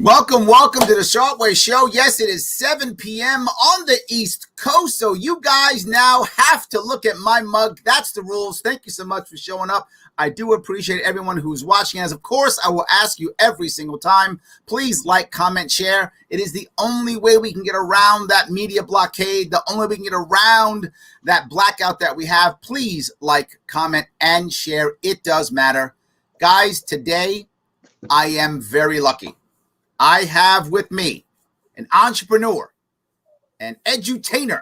Welcome to the Sharpe Way show. Yes, it is 7 p.m. on the East Coast, so you guys now have to look at my mug. That's the rules. Thank you so much for showing up. I do appreciate everyone who's watching. As of course, I will ask you every single time, please like, comment, share. It is the only way we can get around that media blockade, the only way we can get around that blackout that we have. Please like, comment, and share. It does matter. Guys, today I am very lucky. I have with me an entrepreneur, an edutainer,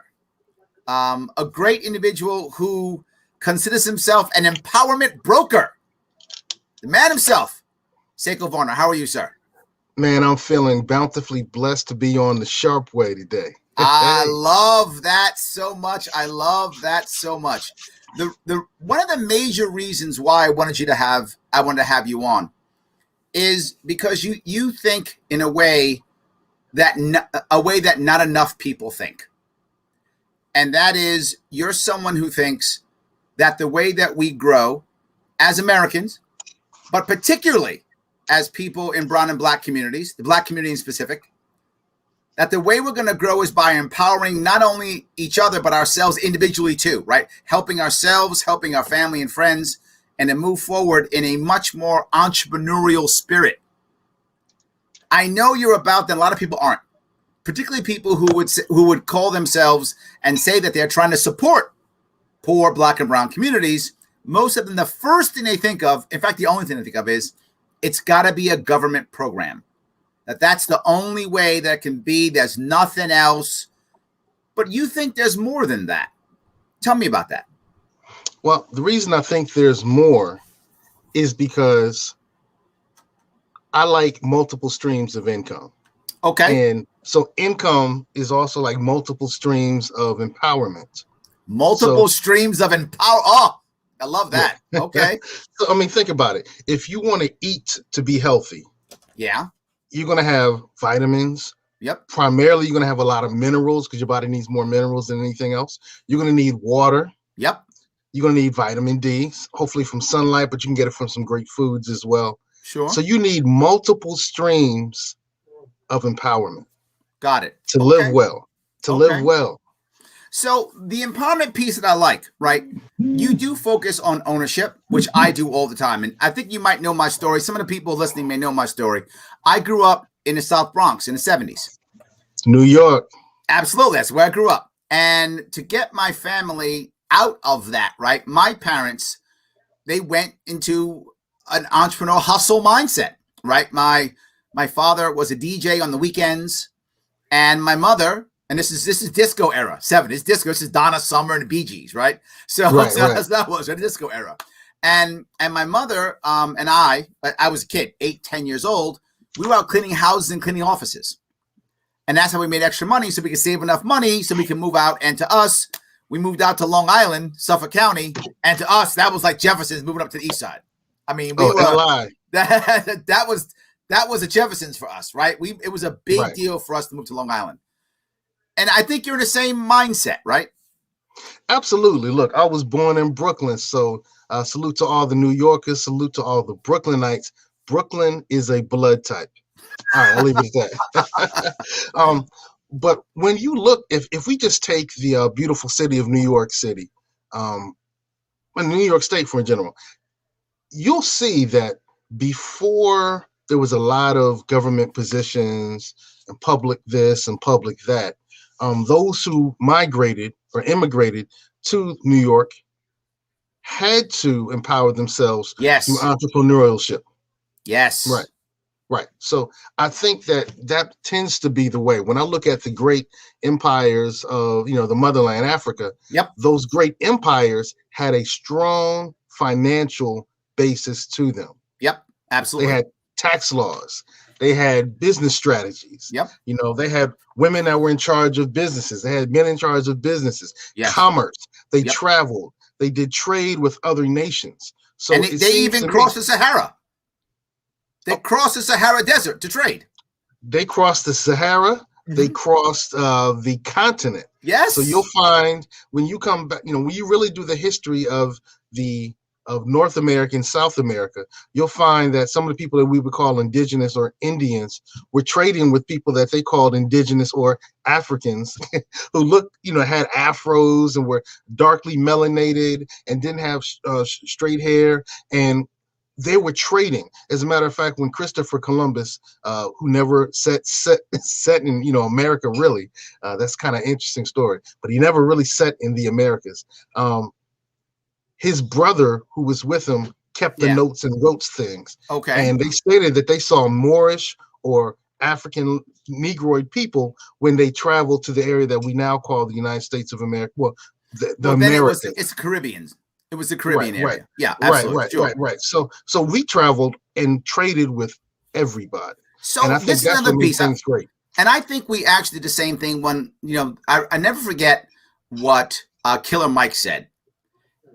a great individual who considers himself an empowerment broker. The man himself, Seko Varner. How are you, sir? Man, I'm feeling bountifully blessed to be on the Sharpe Way today. I love that so much. I love that so much. The one of the major reasons why I wanted to have you on is because you think in a way that not enough people think. And that is, you're someone who thinks that the way that we grow as Americans, but particularly as people in brown and black communities, the black community in specific, that the way we're going to grow is by empowering not only each other, but ourselves individually too, right? Helping ourselves, helping our family and friends, and to move forward in a much more entrepreneurial spirit. I know you're about that. A lot of people aren't, particularly people who would call themselves and say that they're trying to support poor black and brown communities. Most of them, the first thing they think of, in fact, the only thing they think of is it's got to be a government program. That's the only way that can be. There's nothing else. But you think there's more than that. Tell me about that. Well, the reason I think there's more is because I like multiple streams of income. Okay. And so income is also like multiple streams of empowerment. Multiple streams of empower. Oh, I love that. Yeah. Okay. So, I mean, think about it. If you want to eat to be healthy, yeah, you're going to have vitamins. Yep. Primarily, you're going to have a lot of minerals because your body needs more minerals than anything else. You're going to need water. Yep. You're going to need vitamin D, hopefully from sunlight, but you can get it from some great foods as well. Sure. So you need multiple streams of empowerment. Got it. To live well. Live well. So the empowerment piece that I like, right? You do focus on ownership, which I do all the time. And I think you might know my story. Some of the people listening may know my story. I grew up in the South Bronx in the 70s. New York. Absolutely. That's where I grew up. And to get my family out of that, right? My parents, they went into an entrepreneurial hustle mindset, right? My father was a DJ on the weekends, and my mother, and this is disco era, 70s disco. This is Donna Summer and the Bee Gees, right? So that was a disco era. And my mother and I was a kid, 8, 10 years old. We were out cleaning houses and cleaning offices. And that's how we made extra money, so we could save enough money so we could move out. And to us, we moved out to Long Island, Suffolk County, and to us, that was like Jefferson's moving up to the east side. I mean, that was the Jeffersons for us, right? It was a big deal for us to move to Long Island. And I think you're in the same mindset, right? Absolutely. Look, I was born in Brooklyn, so salute to all the New Yorkers, salute to all the Brooklynites. Brooklyn is a blood type. All right, I'll leave it at that. But when you look, if we just take the beautiful city of New York City, and New York State for in general, you'll see that before there was a lot of government positions and public this and public that, those who migrated or immigrated to New York had to empower themselves through entrepreneurship. Yes. Right. So I think that tends to be the way. When I look at the great empires of, the motherland, Africa, those great empires had a strong financial basis to them. Yep, absolutely. They had tax laws. They had business strategies. Yep. They had women that were in charge of businesses. They had men in charge of businesses. Yes. Commerce. They traveled. They did trade with other nations. So and they even crossed the Sahara. They crossed the Sahara Desert to trade. They crossed the Sahara. Mm-hmm. They crossed the continent. Yes. So you'll find when you come back, when you really do the history of the of North America and South America, you'll find that some of the people that we would call indigenous or Indians were trading with people that they called indigenous or Africans who looked, had afros and were darkly melanated and didn't have straight hair, and they were trading. As a matter of fact, when Christopher Columbus, who never set in America really, that's kind of interesting story, but he never really set in the Americas. His brother, who was with him, kept the notes and wrote things. Okay. And they stated that they saw Moorish or African Negroid people when they traveled to the area that we now call the United States of America. Well, the Americas. It's Caribbean. It was the Caribbean area. Right. Yeah, absolutely. Right. So we traveled and traded with everybody. So and I think that's what made things great. And I think we actually did the same thing when, I never forget what Killer Mike said.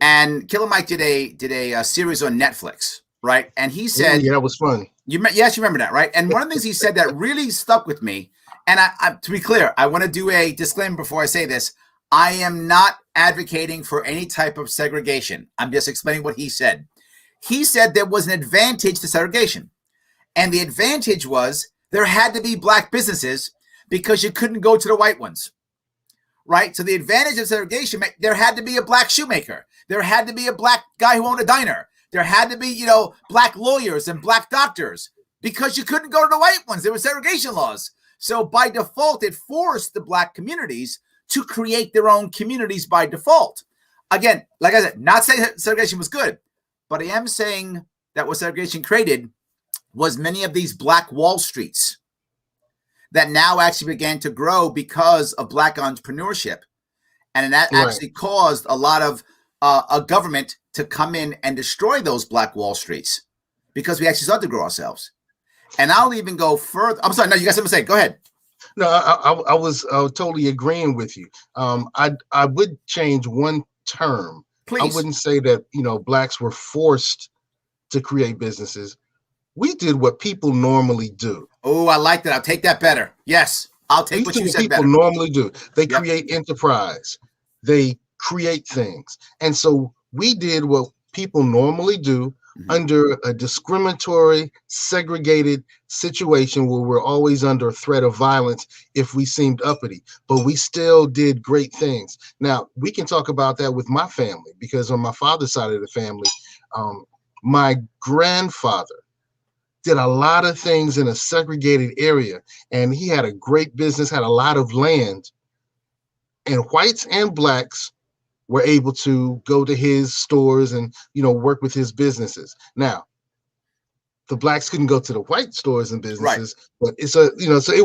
And Killer Mike did a series on Netflix, right? And he said, "Yeah, that was fun." Yes, you remember that, right? And one of the things he said that really stuck with me, and I to be clear, I want to do a disclaimer before I say this. I am not advocating for any type of segregation. I'm just explaining what he said. He said there was an advantage to segregation, and the advantage was there had to be black businesses because you couldn't go to the white ones. Right? So the advantage of segregation, there had to be a black shoemaker. There had to be a black guy who owned a diner. There had to be, black lawyers and black doctors because you couldn't go to the white ones. There were segregation laws. So by default, it forced the black communities to create their own communities by default. Again, like I said, not saying that segregation was good, but I am saying that what segregation created was many of these black Wall Streets that now actually began to grow because of black entrepreneurship. And that actually caused a lot of a government to come in and destroy those black Wall Streets because we actually started to grow ourselves. And I'll even go further. I'm sorry. No, you got something to say. Go ahead. No, I was totally agreeing with you. I would change one term. Please. I wouldn't say that, blacks were forced to create businesses. We did what people normally do. Oh, I like that. I'll take that better. Yes, I'll take what you said better. People normally do. They create enterprise. They create things. And so we did what people normally do under a discriminatory, segregated situation where we're always under a threat of violence if we seemed uppity. But we still did great things. Now, we can talk about that with my family because on my father's side of the family, my grandfather did a lot of things in a segregated area, and he had a great business, had a lot of land, and whites and blacks were able to go to his stores and, work with his businesses. Now, the blacks couldn't go to the white stores and businesses, but it's so it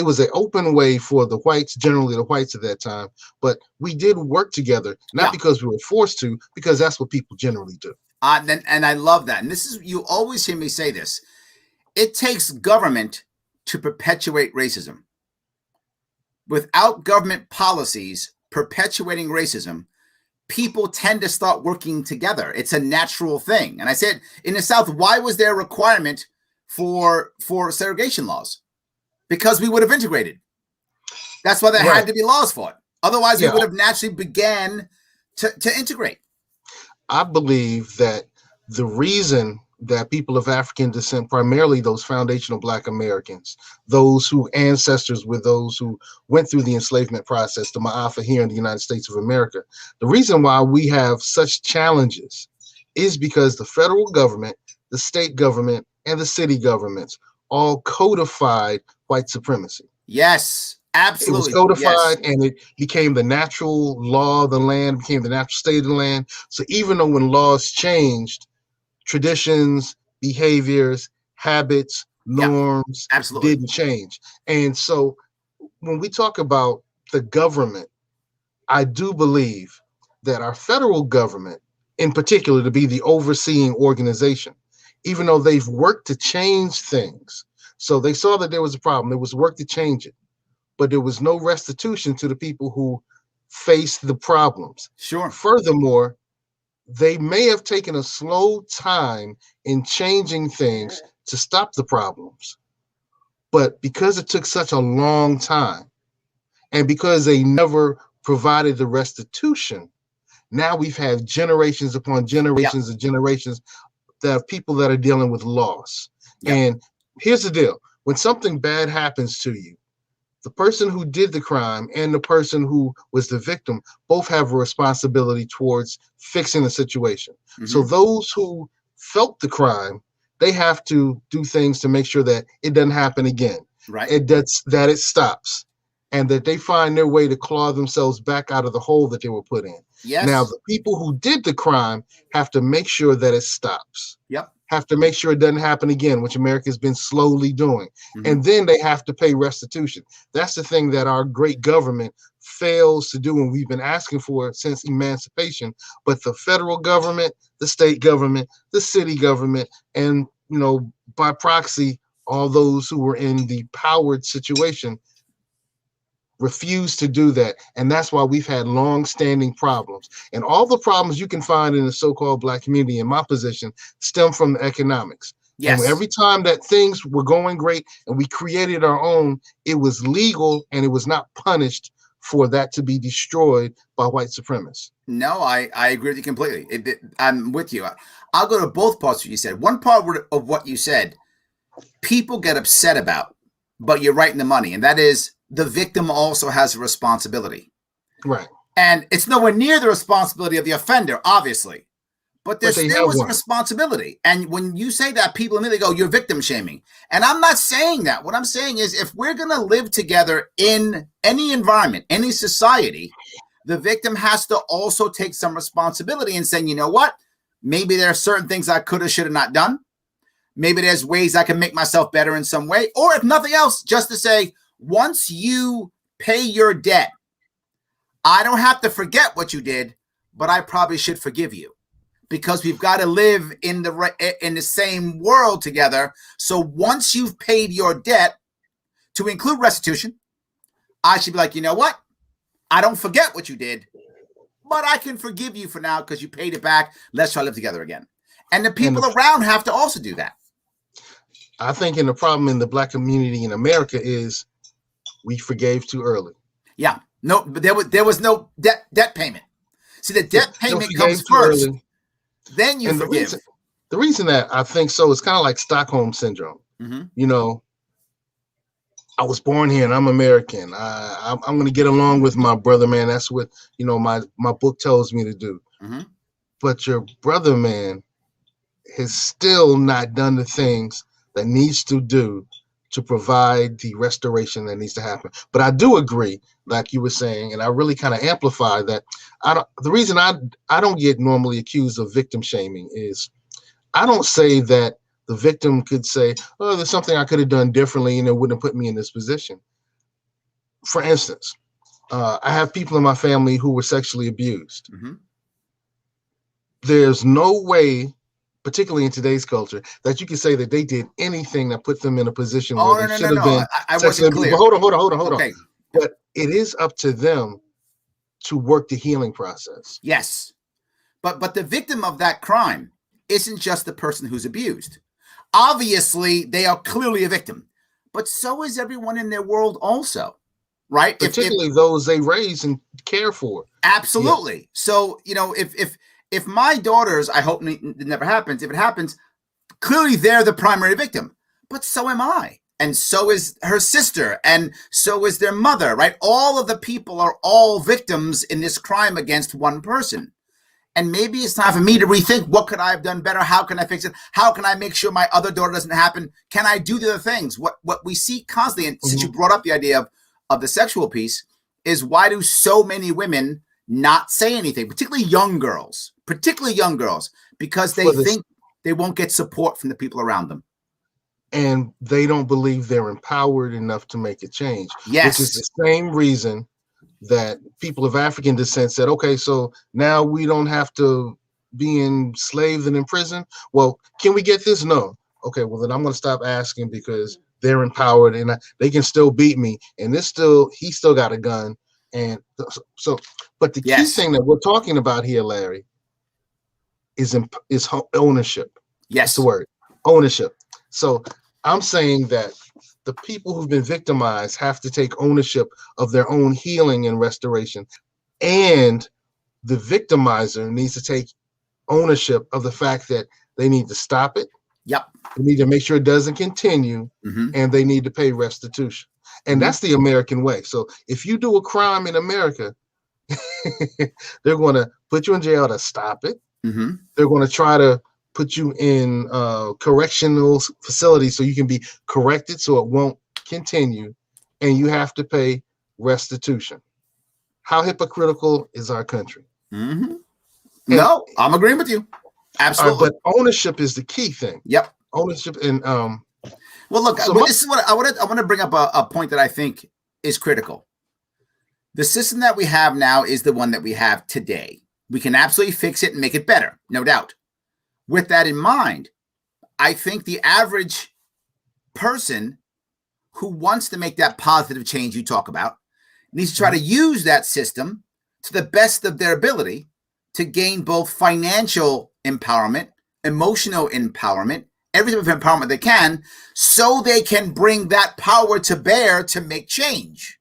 was an open way for the whites, generally the whites at that time, but we did work together, not because we were forced to, because that's what people generally do. And I love that. And this is, you always hear me say this. It takes government to perpetuate racism. Without government policies perpetuating racism, people tend to start working together. It's a natural thing. And I said, in the South, why was there a requirement for segregation laws? Because we would have integrated. That's why there had to be laws for it. Otherwise, we would have naturally began to integrate. I believe that the reason that people of African descent, primarily those foundational Black Americans, those whose ancestors were those who went through the enslavement process, the Ma'afa here in the United States of America, the reason why we have such challenges is because the federal government, the state government, and the city governments all codified white supremacy. Yes, absolutely. It was codified, and it became the natural law of the land, became the natural state of the land. So even though when laws changed, traditions, behaviors, habits, norms didn't change. And so when we talk about the government, I do believe that our federal government, in particular, to be the overseeing organization, even though they've worked to change things. So they saw that there was a problem. There was work to change it, but there was no restitution to the people who faced the problems. Sure. Furthermore, they may have taken a slow time in changing things to stop the problems. But because it took such a long time, and because they never provided the restitution, now we've had generations upon generations and generations of people that are dealing with loss. Yep. And here's the deal. When something bad happens to you, the person who did the crime and the person who was the victim both have a responsibility towards fixing the situation. Mm-hmm. So those who felt the crime, they have to do things to make sure that it doesn't happen again. Right. That it stops, and that they find their way to claw themselves back out of the hole that they were put in. Yes. Now, the people who did the crime have to make sure that it stops. Yep. Have to make sure it doesn't happen again, which America has been slowly doing. Mm-hmm. And then they have to pay restitution. That's the thing that our great government fails to do, and we've been asking for it since emancipation. But the federal government, the state government, the city government, and by proxy, all those who were in the powered situation refuse to do that. And that's why we've had long-standing problems. And all the problems you can find in the so-called Black community, in my position, stem from the economics. Yes. And every time that things were going great and we created our own, it was legal and it was not punished for that to be destroyed by white supremacists. No, I agree with you completely. I'm with you. I'll go to both parts of what you said. One part of what you said, people get upset about, but you're right in the money. And that is, the victim also has a responsibility. Right. And it's nowhere near the responsibility of the offender, obviously. But there still was a responsibility. And when you say that, people immediately go, you're victim shaming. And I'm not saying that. What I'm saying is, if we're going to live together in any environment, any society, the victim has to also take some responsibility and saying, you know what? Maybe there are certain things I could have, should have not done. Maybe there's ways I can make myself better in some way. Or if nothing else, just to say, once you pay your debt, I don't have to forget what you did, but I probably should forgive you, because we've got to live in the same world together. So once you've paid your debt, to include restitution, I should be like, you know what? I don't forget what you did, but I can forgive you for now because you paid it back. Let's try to live together again. And the people around have to also do that. I think the problem in the Black community in America is we forgave too early. Yeah. No, but there was no debt payment. See, the debt payment comes first. Early. Then you forgive. The reason that I think so is kind of like Stockholm syndrome. Mm-hmm. I was born here and I'm American. I'm going to get along with my brother, man. That's what, my book tells me to do. Mm-hmm. But your brother, man, has still not done the things that needs to do to provide the restoration that needs to happen. But I do agree, like you were saying, and I really kind of amplify that. The reason I don't get normally accused of victim shaming is I don't say that the victim could say, oh, there's something I could have done differently and it wouldn't have put me in this position. For instance, I have people in my family who were sexually abused. Mm-hmm. There's no way, particularly in today's culture, that you can say that they did anything that put them in a position where they should have been. I wasn't clear. But hold on. Okay. But it is up to them to work the healing process. Yes. But the victim of that crime isn't just the person who's abused. Obviously, they are clearly a victim, but so is everyone in their world also, right? Particularly those they raise and care for. Absolutely. Yes. So, if my daughters, I hope it never happens, if it happens, clearly they're the primary victim, but so am I. And so is her sister, and so is their mother, right? All of the people are all victims in this crime against one person. And maybe it's time for me to rethink, what could I have done better? How can I fix it? How can I make sure my other daughter doesn't happen? Can I do the other things? What we see constantly, and since you brought up the idea of the sexual piece, is why do so many women not say anything, particularly young girls, because they think they won't get support from the people around them. And they don't believe they're empowered enough to make a change. Yes. Which is the same reason that people of African descent said, okay, so now we don't have to be enslaved and in prison. Well, can we get this? No. Okay, well, then I'm going to stop asking because they're empowered and they can still beat me. And he still got a gun. And so, but the key thing that we're talking about here, Larry, is ownership. Yes. That's the word, ownership. So I'm saying that the people who've been victimized have to take ownership of their own healing and restoration. And the victimizer needs to take ownership of the fact that they need to stop it. Yep. They need to make sure it doesn't continue, Mm-hmm. and they need to pay restitution. And that's the American way. So if you do a crime in America, they're going to put you in jail to stop it. Mm-hmm. They're going to try to put you in correctional facilities so you can be corrected so it won't continue, and you have to pay restitution. How hypocritical is our country? Mm-hmm. No, I'm agreeing with you. Absolutely. But ownership is the key thing. Yep. Ownership and well, look, this is what I want to bring up a point that I think is critical. The system that we have now is the one that we have today. We can absolutely fix it and make it better, no doubt. With that in mind, I think the average person who wants to make that positive change you talk about needs to try to use that system to the best of their ability to gain both financial empowerment, emotional empowerment, every type of empowerment they can, so they can bring that power to bear to make change,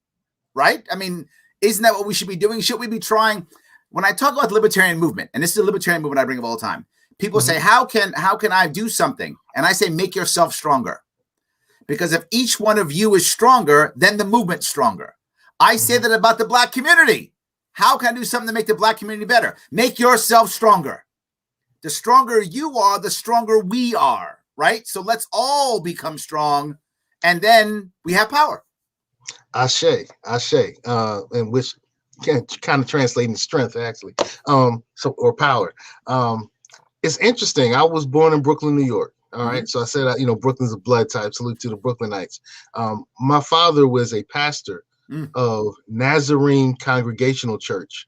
right? I mean, isn't that what we should be doing? Should we be trying? When I talk about the libertarian movement, and this is a libertarian movement I bring up all the time, people say, how can I do something? And I say, make yourself stronger. Because if each one of you is stronger, then the movement's stronger. I say that about the Black community. How can I do something to make the Black community better? Make yourself stronger. The stronger you are, the stronger we are, right? So let's all become strong, and then we have power. Ashe, and which can kind of translate into strength, actually, or power. It's interesting. I was born in Brooklyn, New York. All right. So I said, Brooklyn's a blood type. Salute to the Brooklynites. My father was a pastor of Nazarene Congregational Church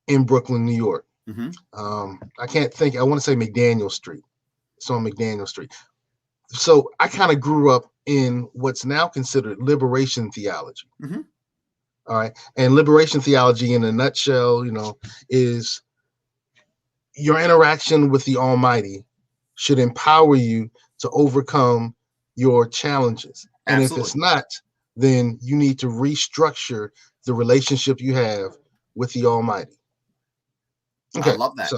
in Brooklyn, New York. I can't think. I want to say McDaniel Street. So on McDaniel Street. So I kind of grew up in what's now considered liberation theology. All right. And liberation theology in a nutshell, is your interaction with the Almighty should empower you to overcome your challenges. And if it's not, then you need to restructure the relationship you have with the Almighty. Okay. I love that.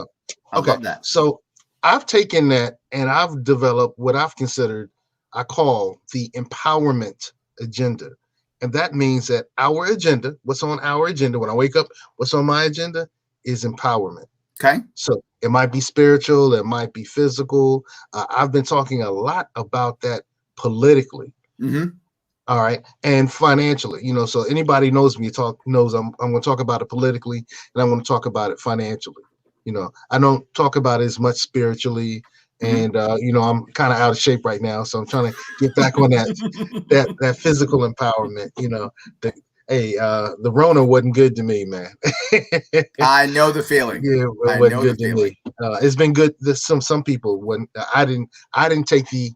I love that. So I've taken that and I've developed what I call the empowerment agenda. And that means that our agenda, what's on our agenda, when I wake up, what's on my agenda is empowerment. Okay. So it might be spiritual, it might be physical. I've been talking a lot about that politically. All right. And financially, so anybody knows me knows I'm going to talk about it politically, and I'm going to talk about it financially. I don't talk about it as much spiritually. And I'm kind of out of shape right now, so I'm trying to get back on that physical empowerment. The Rona wasn't good to me, man. I know the feeling. Yeah, it wasn't good to me. It's been good. There's some people when I didn't take the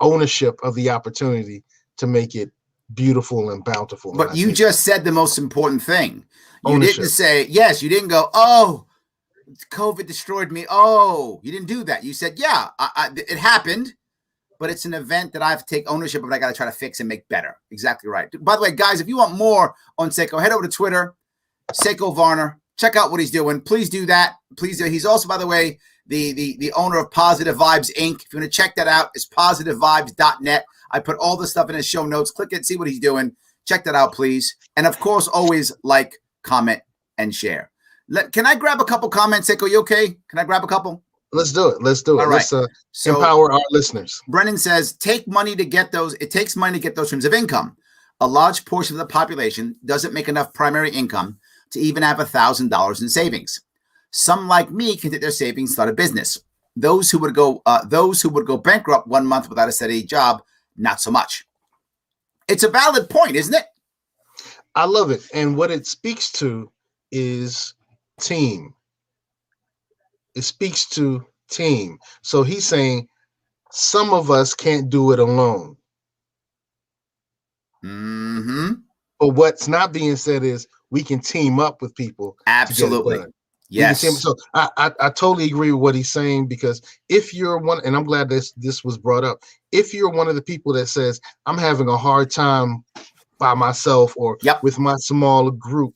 ownership of the opportunity to make it beautiful and bountiful. But you just said the most important thing. You Ownership. Didn't say yes. You didn't go, oh, COVID destroyed me. Oh, you didn't do that. You said, yeah, it happened, but it's an event that I have to take ownership of. I got to try to fix and make better. Exactly right. By the way, guys, if you want more on Seko, head over to Twitter, Seko Varner. Check out what he's doing. Please do that. Please do. He's also, by the way, the owner of Positive Vibes Inc. If you want to check that out, it's positivevibes.net. I put all the stuff in his show notes. Click it, see what he's doing. Check that out, please. And of course, always like, comment, and share. Can I grab a couple comments, Seko? You okay? Can I grab a couple? Let's do it. All right. Let's empower our listeners. Brennan says, it takes money to get those streams of income. A large portion of the population doesn't make enough primary income to even have $1,000 in savings. Some like me can take their savings and start a business. Those who would go bankrupt 1 month without a steady job, not so much. It's a valid point, isn't it? I love it. And what it speaks to is team. It speaks to team. So he's saying some of us can't do it alone. But what's not being said is we can team up with people. Absolutely. Yes. So I totally agree with what he's saying, because if you're one, and I'm glad this was brought up, if you're one of the people that says, I'm having a hard time by myself or with my small group,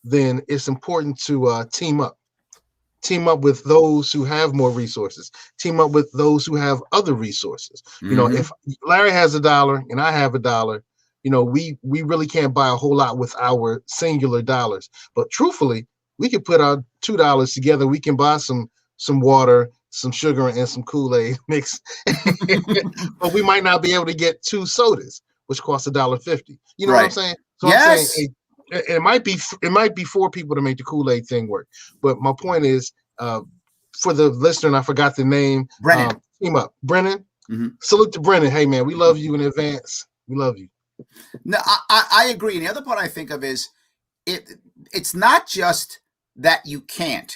then it's important to team up. team up with those who have more resources, team up with those who have other resources. You know, if Larry has $1 and I have $1, you know, we really can't buy a whole lot with our singular dollars. But truthfully, we could put our $2 together. We can buy some water, some sugar, and some Kool-Aid mix. But we might not be able to get 2 sodas, which cost $1.50. You know what I'm saying? So I'm saying, hey, it might be 4 people to make the Kool-Aid thing work. But my point is, for the listener, and I forgot the name, Brennan. Team up, Brennan. Salute to Brennan. Hey man, we love you in advance. We love you. No, I agree. And the other part I think of is it's not just that you can't.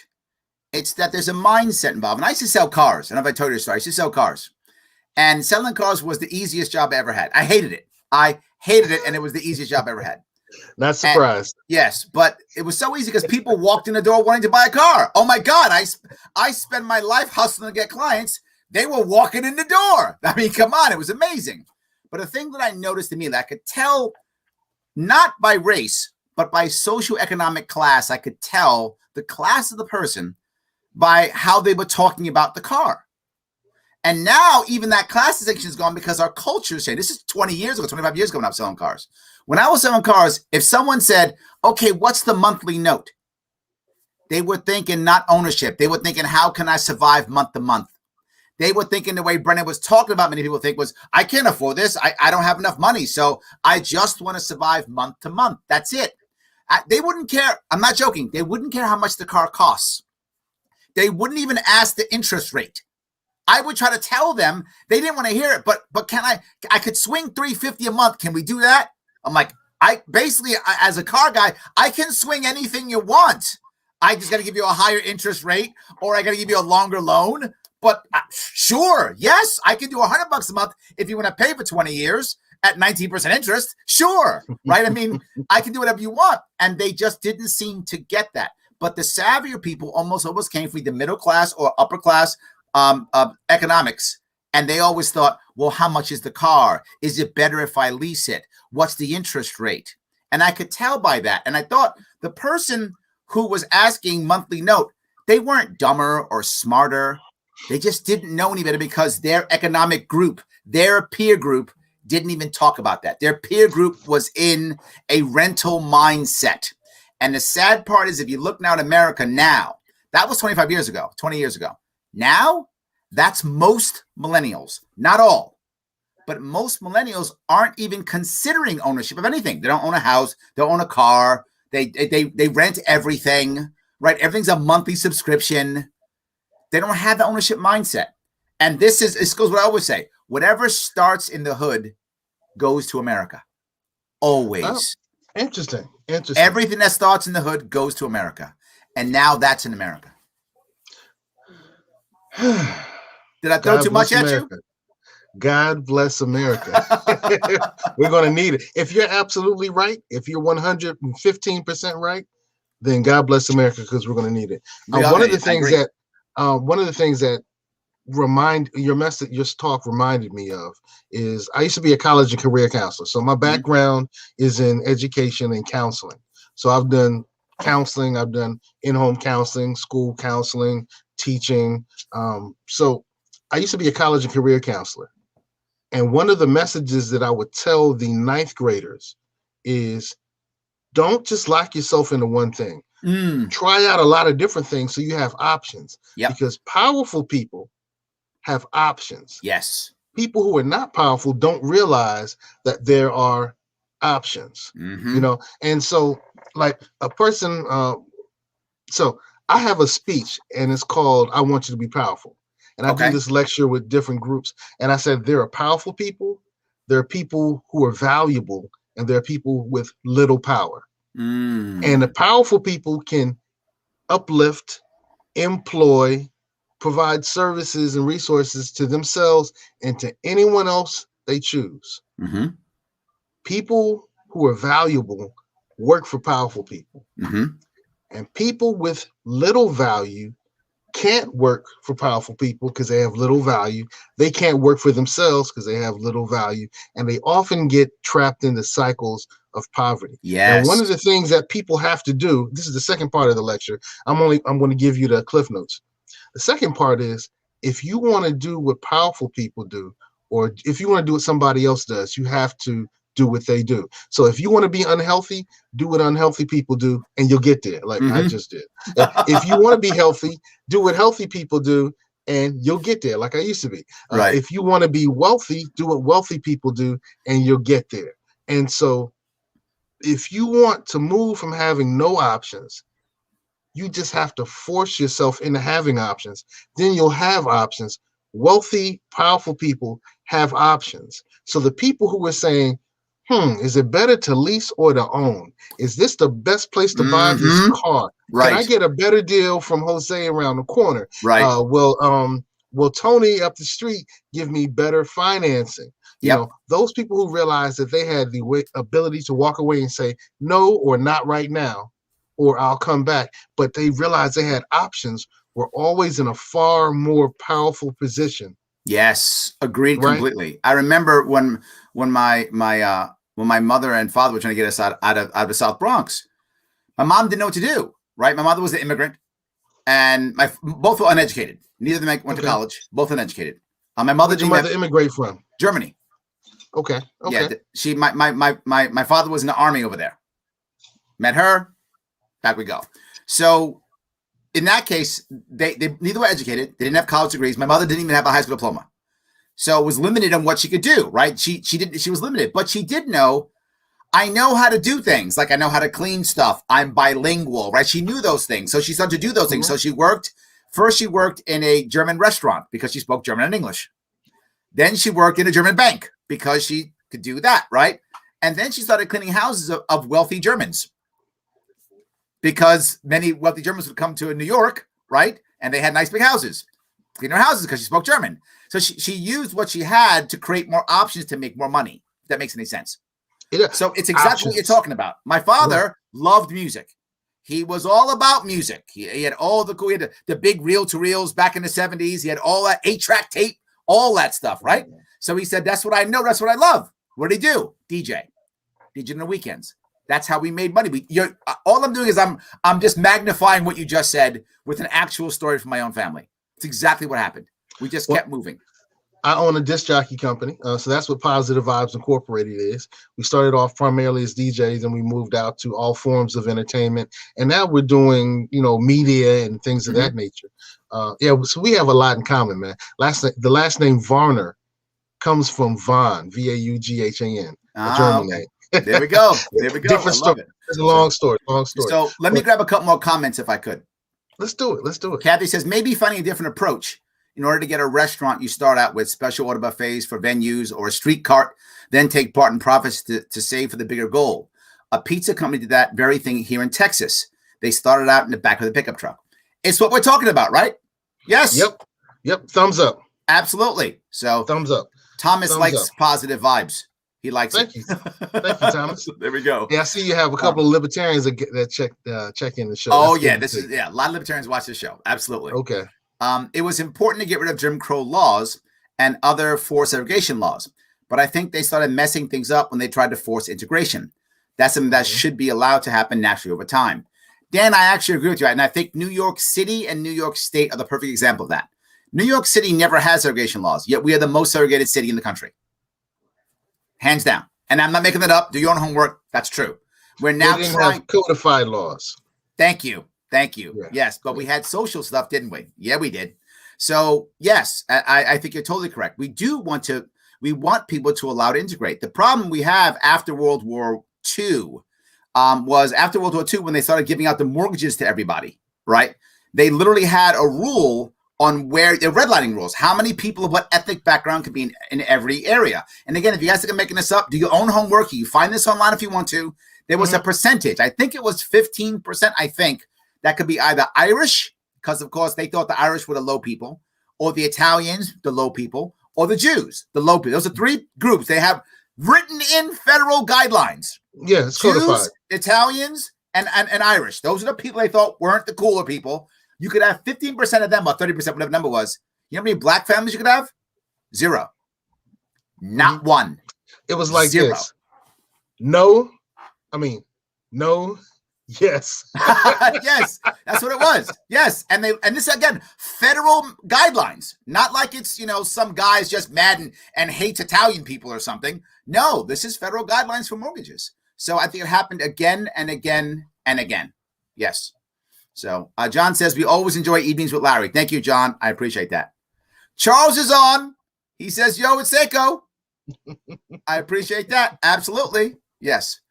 It's that there's a mindset involved. And I used to sell cars. And if I told you the story, I used to sell cars. And selling cars was the easiest job I ever had. I hated it. And it was the easiest job I ever had. Not surprised. Yes, but it was so easy because people walked in the door wanting to buy a car. Oh my God, I spend my life hustling to get clients. They were walking in the door. I mean, come on, it was amazing. But the thing that I noticed to me that I could tell, not by race, but by socioeconomic class, I could tell the class of the person by how they were talking about the car. And now even that class distinction is gone because our culture is changed. This is 20 years ago, 25 years ago when I was selling cars. When I was selling cars, if someone said, okay, what's the monthly note? They were thinking not ownership. They were thinking, how can I survive month to month? They were thinking the way Brennan was talking about, many people think was, I can't afford this. I don't have enough money. So I just want to survive month to month. That's it. They wouldn't care. I'm not joking. They wouldn't care how much the car costs. They wouldn't even ask the interest rate. I would try to tell them. They didn't want to hear it, but can I could swing $350 a month. Can we do that? I'm like, as a car guy, I can swing anything you want. I just got to give you a higher interest rate, or I got to give you a longer loan. But sure, yes, I can do $100 a month if you want to pay for 20 years at 19% interest. Sure, right? I mean, I can do whatever you want. And they just didn't seem to get that. But the savvier people almost always came from either middle class or upper class economics. And they always thought, well, how much is the car? Is it better if I lease it? What's the interest rate? And I could tell by that. And I thought the person who was asking monthly note, they weren't dumber or smarter. They just didn't know any better because their economic group, their peer group, didn't even talk about that. Their peer group was in a rental mindset. And the sad part is, if you look now at America now, that was 25 years ago, 20 years ago. Now, that's most millennials, not all, but most millennials aren't even considering ownership of anything. They don't own a house, they don't own a car, they rent everything, right? Everything's a monthly subscription. They don't have the ownership mindset. And this goes what I always say, whatever starts in the hood goes to America. Always. Oh, interesting. Everything that starts in the hood goes to America. And now that's in America. Did I throw too much at you? God bless America. We're going to need it. If you're absolutely right, if you're 115% right, then God bless America, because we're going to need it. One of the things that remind your message, your talk reminded me of is I used to be a college and career counselor. So my background is in education and counseling. So I've done counseling, I've done in-home counseling, school counseling, teaching. So I used to be a college and career counselor. And one of the messages that I would tell the 9th graders is, don't just lock yourself into one thing. Try out a lot of different things so you have options. Because powerful people have options. Yes. People who are not powerful don't realize that there are options. You know, and so like a person, so I have a speech and it's called I Want You to Be Powerful. And I do this lecture with different groups. And I said, there are powerful people, there are people who are valuable, and there are people with little power. And the powerful people can uplift, employ, provide services and resources to themselves and to anyone else they choose. People who are valuable work for powerful people. And people with little value can't work for powerful people because they have little value. They can't work for themselves because they have little value. And they often get trapped in the cycles of poverty. Yes. Now, one of the things that people have to do, this is the second part of the lecture. I'm going to give you the cliff notes. The second part is, if you want to do what powerful people do, or if you want to do what somebody else does, you have to do what they do. So if you want to be unhealthy, do what unhealthy people do, and you'll get there, like I just did. If you want to be healthy, do what healthy people do, and you'll get there, like I used to be. Right. If you want to be wealthy, do what wealthy people do, and you'll get there. And so if you want to move from having no options, you just have to force yourself into having options. Then you'll have options. Wealthy, powerful people have options. So the people who were saying, is it better to lease or to own? Is this the best place to buy this car? Right. Can I get a better deal from Jose around the corner? Right. Will Tony up the street give me better financing? You know, those people who realized that they had the ability to walk away and say no, or not right now, or I'll come back, but they realized they had options, were always in a far more powerful position. Yes, agreed completely. Right? I remember when my mother and father were trying to get us out of the South Bronx, my mom didn't know what to do. Right, my mother was an immigrant, and both were uneducated. Neither of them went to college. Both uneducated. My mother. Where'd your mother immigrate from? Germany. Okay. Yeah, my father was in the army over there. Met her, back we go. So in that case, they neither were educated. They didn't have college degrees. My mother didn't even have a high school diploma, so it was limited on what she could do. Right? She was limited, but she did know. I know how to do things. Like I know how to clean stuff. I'm bilingual. Right? She knew those things, so she started to do those things. So she worked in a German restaurant because she spoke German and English. Then she worked in a German bank because she could do that. Right? And then she started cleaning houses of wealthy Germans, because many wealthy Germans would come to New York, right? And they had nice big houses. Clean their houses because she spoke German. So she used what she had to create more options to make more money, if that makes any sense. So it's exactly what you're talking about. My father loved music. He was all about music. He had all the cool, he had the big reel-to-reels back in the 70s. He had all that 8-track tape, all that stuff, right? So he said, that's what I know. That's what I love. What did he do? DJ on the weekends. That's how we made money. All I'm doing is I'm just magnifying what you just said with an actual story from my own family. It's exactly what happened. We just kept moving. I own a disc jockey company, so that's what Positive Vibes Incorporated is. We started off primarily as DJs, and we moved out to all forms of entertainment, and now we're doing media and things of that nature. So we have a lot in common, man. The last name Varner comes from Von, Vaughan, a German name. There we go. Different story. It's a long story. So let me grab a couple more comments if I could. Let's do it. Kathy says, maybe finding a different approach. In order to get a restaurant, you start out with special order buffets for venues or a street cart, then take part in profits to save for the bigger goal. A pizza company did that very thing here in Texas. They started out in the back of the pickup truck. It's what we're talking about, right? Yes. Yep. Thumbs up. Absolutely. So thumbs up. Thomas likes positive vibes. He likes it. Thank you, Thomas. There we go. Yeah, I see you have a couple of libertarians that check in the show. Oh, yeah. A lot of libertarians watch the show. Absolutely. Okay. It was important to get rid of Jim Crow laws and other forced segregation laws, but I think they started messing things up when they tried to force integration. That's something that should be allowed to happen naturally over time. Dan, I actually agree with you, and I think New York City and New York State are the perfect example of that. New York City never has segregation laws, yet we are the most segregated city in the country. Hands down. And I'm not making that up. Do your own homework. That's true. We're now trying have codified laws. Thank you. Yeah. Yes, but we had social stuff, didn't we? Yeah, we did. So yes, I think you're totally correct. We want people to allow to integrate. The problem we have after World War II was after World War II when they started giving out the mortgages to everybody, right? They literally had a rule on where the redlining rules, how many people of what ethnic background could be in every area. And again, if you guys think I'm making this up, do your own homework. You find this online if you want to. There was a percentage. I think it was 15%, that could be either Irish, because of course they thought the Irish were the low people, or the Italians, the low people, or the Jews, the low people. Those are three groups they have written in federal guidelines. Yeah, it's codified. Jews, Italians, and Irish. Those are the people they thought weren't the cooler people. You could have 15% of them or 30%, whatever the number was. You know how many black families you could have? 0. Not one. It was like 0. this. No, I mean, no, yes. Yes, that's what it was. Yes, and this again, federal guidelines, not like it's some guy's just mad and hates Italian people or something. No, this is federal guidelines for mortgages. So I think it happened again and again and again. Yes. So John says we always enjoy evenings with Larry. Thank you, John. I appreciate that. Charles is on. He says, "Yo, it's Seko." I appreciate that. Absolutely. Yes.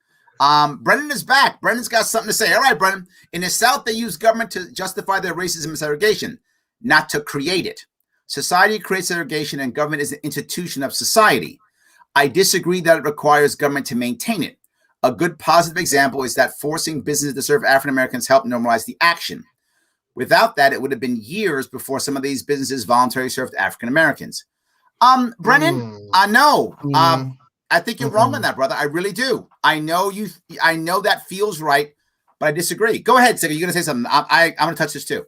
Brennan is back. Brennan's got something to say. All right, Brennan. In the South, they use government to justify their racism and segregation, not to create it. Society creates segregation, and government is an institution of society. I disagree that it requires government to maintain it. A good positive example is that forcing businesses to serve African Americans helped normalize the action. Without that, it would have been years before some of these businesses voluntarily served African Americans. Brennan, I know. I think you're wrong on that, brother. I really do. I know that feels right, but I disagree. Go ahead, Seko. You're going to say something. I'm going to touch this too.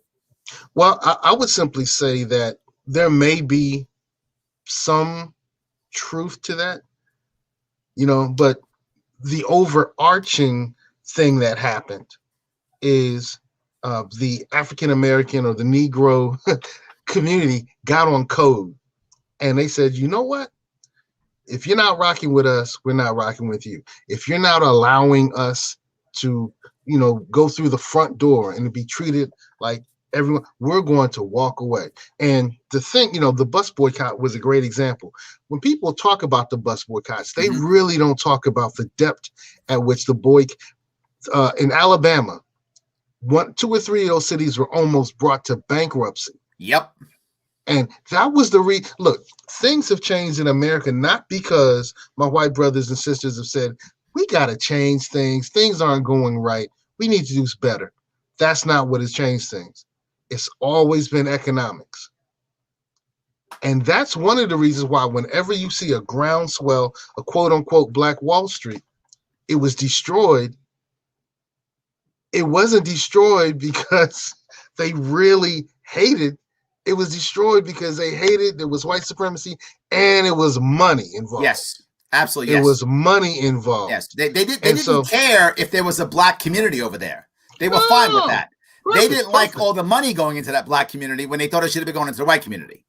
Well, I would simply say that there may be some truth to that, but the overarching thing that happened is the African American or the Negro community got on code, and they said, you know what? If you're not rocking with us, we're not rocking with you. If you're not allowing us to, go through the front door and to be treated like everyone, we're going to walk away. And the thing, the bus boycott was a great example. When people talk about the bus boycotts, they really don't talk about the depth at which the in Alabama, 2 or 3 of those cities were almost brought to bankruptcy. Yep. And that was look, things have changed in America, not because my white brothers and sisters have said, we got to change things. Things aren't going right. We need to do better. That's not what has changed things. It's always been economics. And that's one of the reasons why whenever you see a groundswell, a quote unquote Black Wall Street, it was destroyed. It wasn't destroyed because they really hated. It was destroyed because they hated, there was white supremacy, and it was money involved. Yes, absolutely. It was money involved. Yes, they didn't care if there was a Black community over there. They were fine with that. They didn't like all the money going into that Black community when they thought it should have been going into the white community.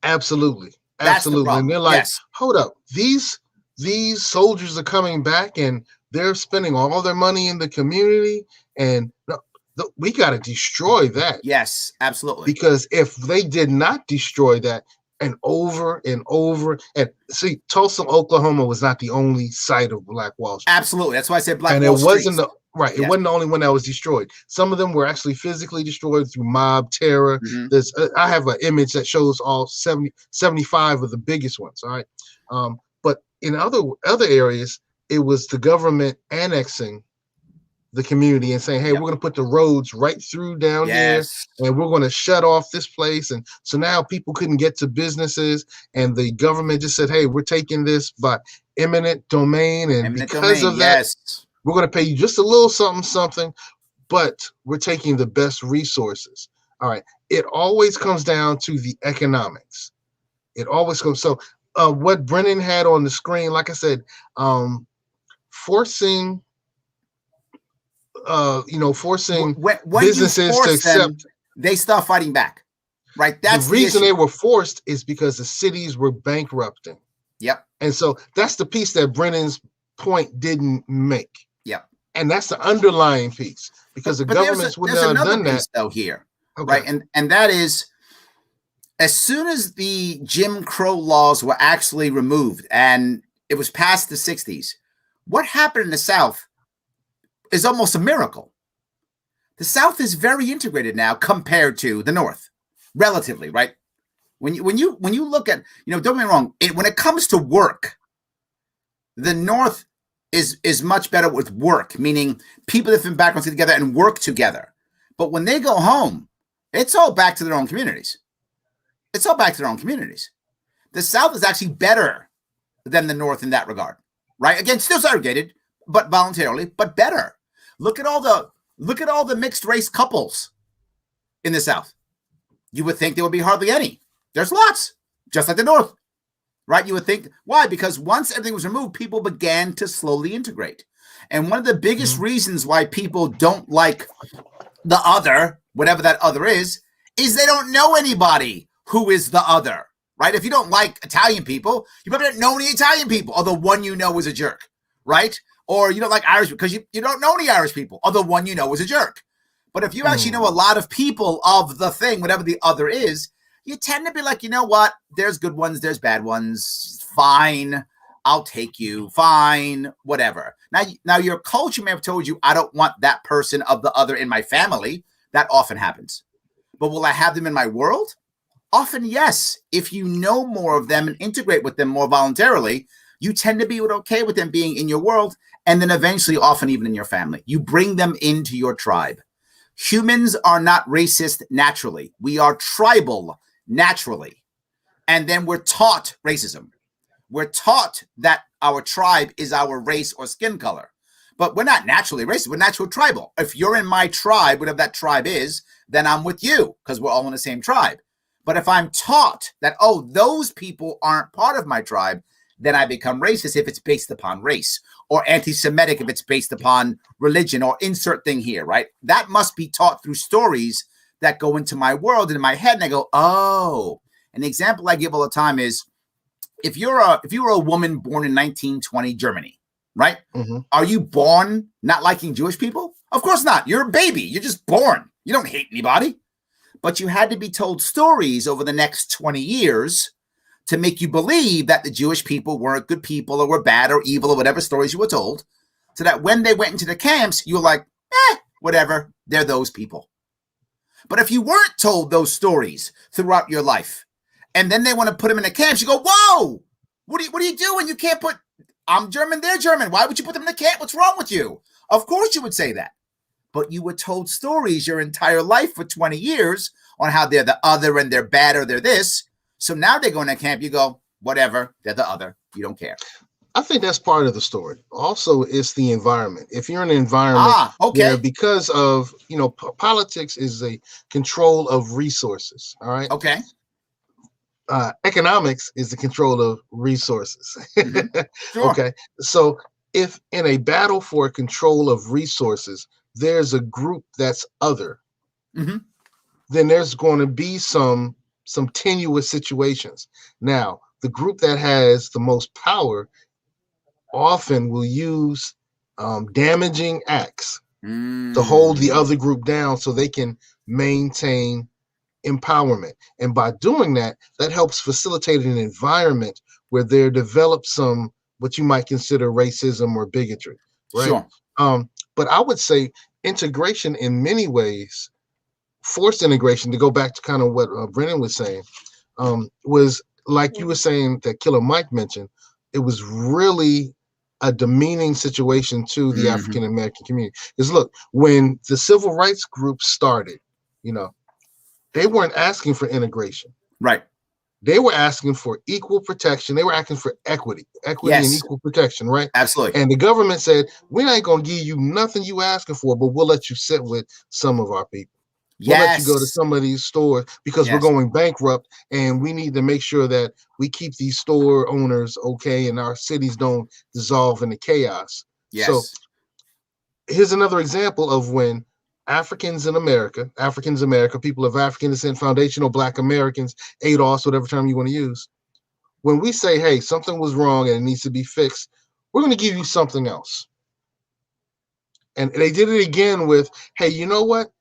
Absolutely. And they're like, hold up, these soldiers are coming back and they're spending all their money in the community, and we got to destroy that. Yes, absolutely. Because if they did not destroy that, and over and over, and see, Tulsa, Oklahoma was not the only site of Black Wall Street. Absolutely. That's why I said Black and Wall Street. And it wasn't the only one that was destroyed. Some of them were actually physically destroyed through mob terror. There's I have an image that shows all 75 of the biggest ones. All right. But in other areas, it was the government annexing the community and saying, hey, we're going to put the roads right through down here, and we're going to shut off this place. And so now people couldn't get to businesses, and the government just said, hey, we're taking this by eminent domain. And because of that, we're going to pay you just a little something, but we're taking the best resources. All right. It always comes down to the economics. It always comes. So what Brennan had on the screen, like I said, forcing businesses to accept, they start fighting back, right? That's the reason they were forced is because the cities were bankrupting. Yep. And so that's the piece that Brennan's point didn't make. Yep. And that's the underlying piece, because the governments would not have done that. Though here, right? And that is, as soon as the Jim Crow laws were actually removed and it was past the 60s, what happened in the South is almost a miracle. The South is very integrated now compared to the North, relatively, right? When you look at, don't get me wrong, when it comes to work, the North is much better with work, meaning people that from backgrounds get together and work together. But when they go home, it's all back to their own communities. The South is actually better than the North in that regard, right? Again, still segregated, but voluntarily, but better. Look at all the mixed race couples in the South. You would think there would be hardly any. There's lots, just like the North, right? You would think, why? Because once everything was removed, people began to slowly integrate. And one of the biggest reasons why people don't like the other, whatever that other is they don't know anybody who is the other, right? If you don't like Italian people, you probably don't know any Italian people, or the one you know is a jerk, right? Or you don't like Irish because you don't know any Irish people, or the one you know is a jerk. But if you actually know a lot of people of the thing, whatever the other is, you tend to be like, you know what? There's good ones, there's bad ones. Fine, I'll take you. Fine, whatever. Now your culture may have told you, I don't want that person of the other in my family. That often happens. But will I have them in my world? Often, yes. If you know more of them and integrate with them more voluntarily, you tend to be okay with them being in your world, and then eventually, often even in your family. You bring them into your tribe. Humans are not racist naturally. We are tribal naturally. And then we're taught racism. We're taught that our tribe is our race or skin color. But we're not naturally racist. We're naturally tribal. If you're in my tribe, whatever that tribe is, then I'm with you because we're all in the same tribe. But if I'm taught that, oh, those people aren't part of my tribe, then I become racist if it's based upon race, or anti-Semitic if it's based upon religion, or insert thing here, right? That must be taught through stories that go into my world and in my head, and I go, oh. An example I give all the time is, if you were a woman born in 1920 Germany, right? Are you born not liking Jewish people? Of course not. You're a baby. You're just born. You don't hate anybody. But you had to be told stories over the next 20 years to make you believe that the Jewish people weren't good people, or were bad or evil, or whatever stories you were told, so that when they went into the camps, you were like, whatever, they're those people. But if you weren't told those stories throughout your life, and then they want to put them in the camps, you go, whoa, what are you doing? You can't put, I'm German, they're German. Why would you put them in the camp? What's wrong with you? Of course you would say that. But you were told stories your entire life for 20 years on how they're the other and they're bad or they're this. So now they go in the camp, you go, whatever, they're the other. You don't care. I think that's part of the story. Also, it's the environment. If you're in an environment where, because of, politics is a control of resources, all right? Okay. Economics is the control of resources. Sure. Okay. So if in a battle for control of resources, there's a group that's other, then there's going to be some tenuous situations. Now, the group that has the most power often will use damaging acts to hold the other group down so they can maintain empowerment. And by doing that, that helps facilitate an environment where there develops some what you might consider racism or bigotry, right? Sure. But I would say integration in many ways, forced integration, to go back to kind of what Brennan was saying, was like you were saying that Killer Mike mentioned, it was really a demeaning situation to the African American community. Because look, when the civil rights groups started, they weren't asking for integration. Right. They were asking for equal protection. They were asking for equity and equal protection, right? Absolutely. And the government said, we ain't going to give you nothing you asking for, but we'll let you sit with some of our people. We'll let you go to some of these stores because we're going bankrupt, and we need to make sure that we keep these store owners okay and our cities don't dissolve into chaos. Yes. So here's another example of when Africans America, people of African descent, foundational Black Americans, ADOS, whatever term you want to use, when we say, hey, something was wrong and it needs to be fixed, we're going to give you something else. And they did it again with, hey, you know what?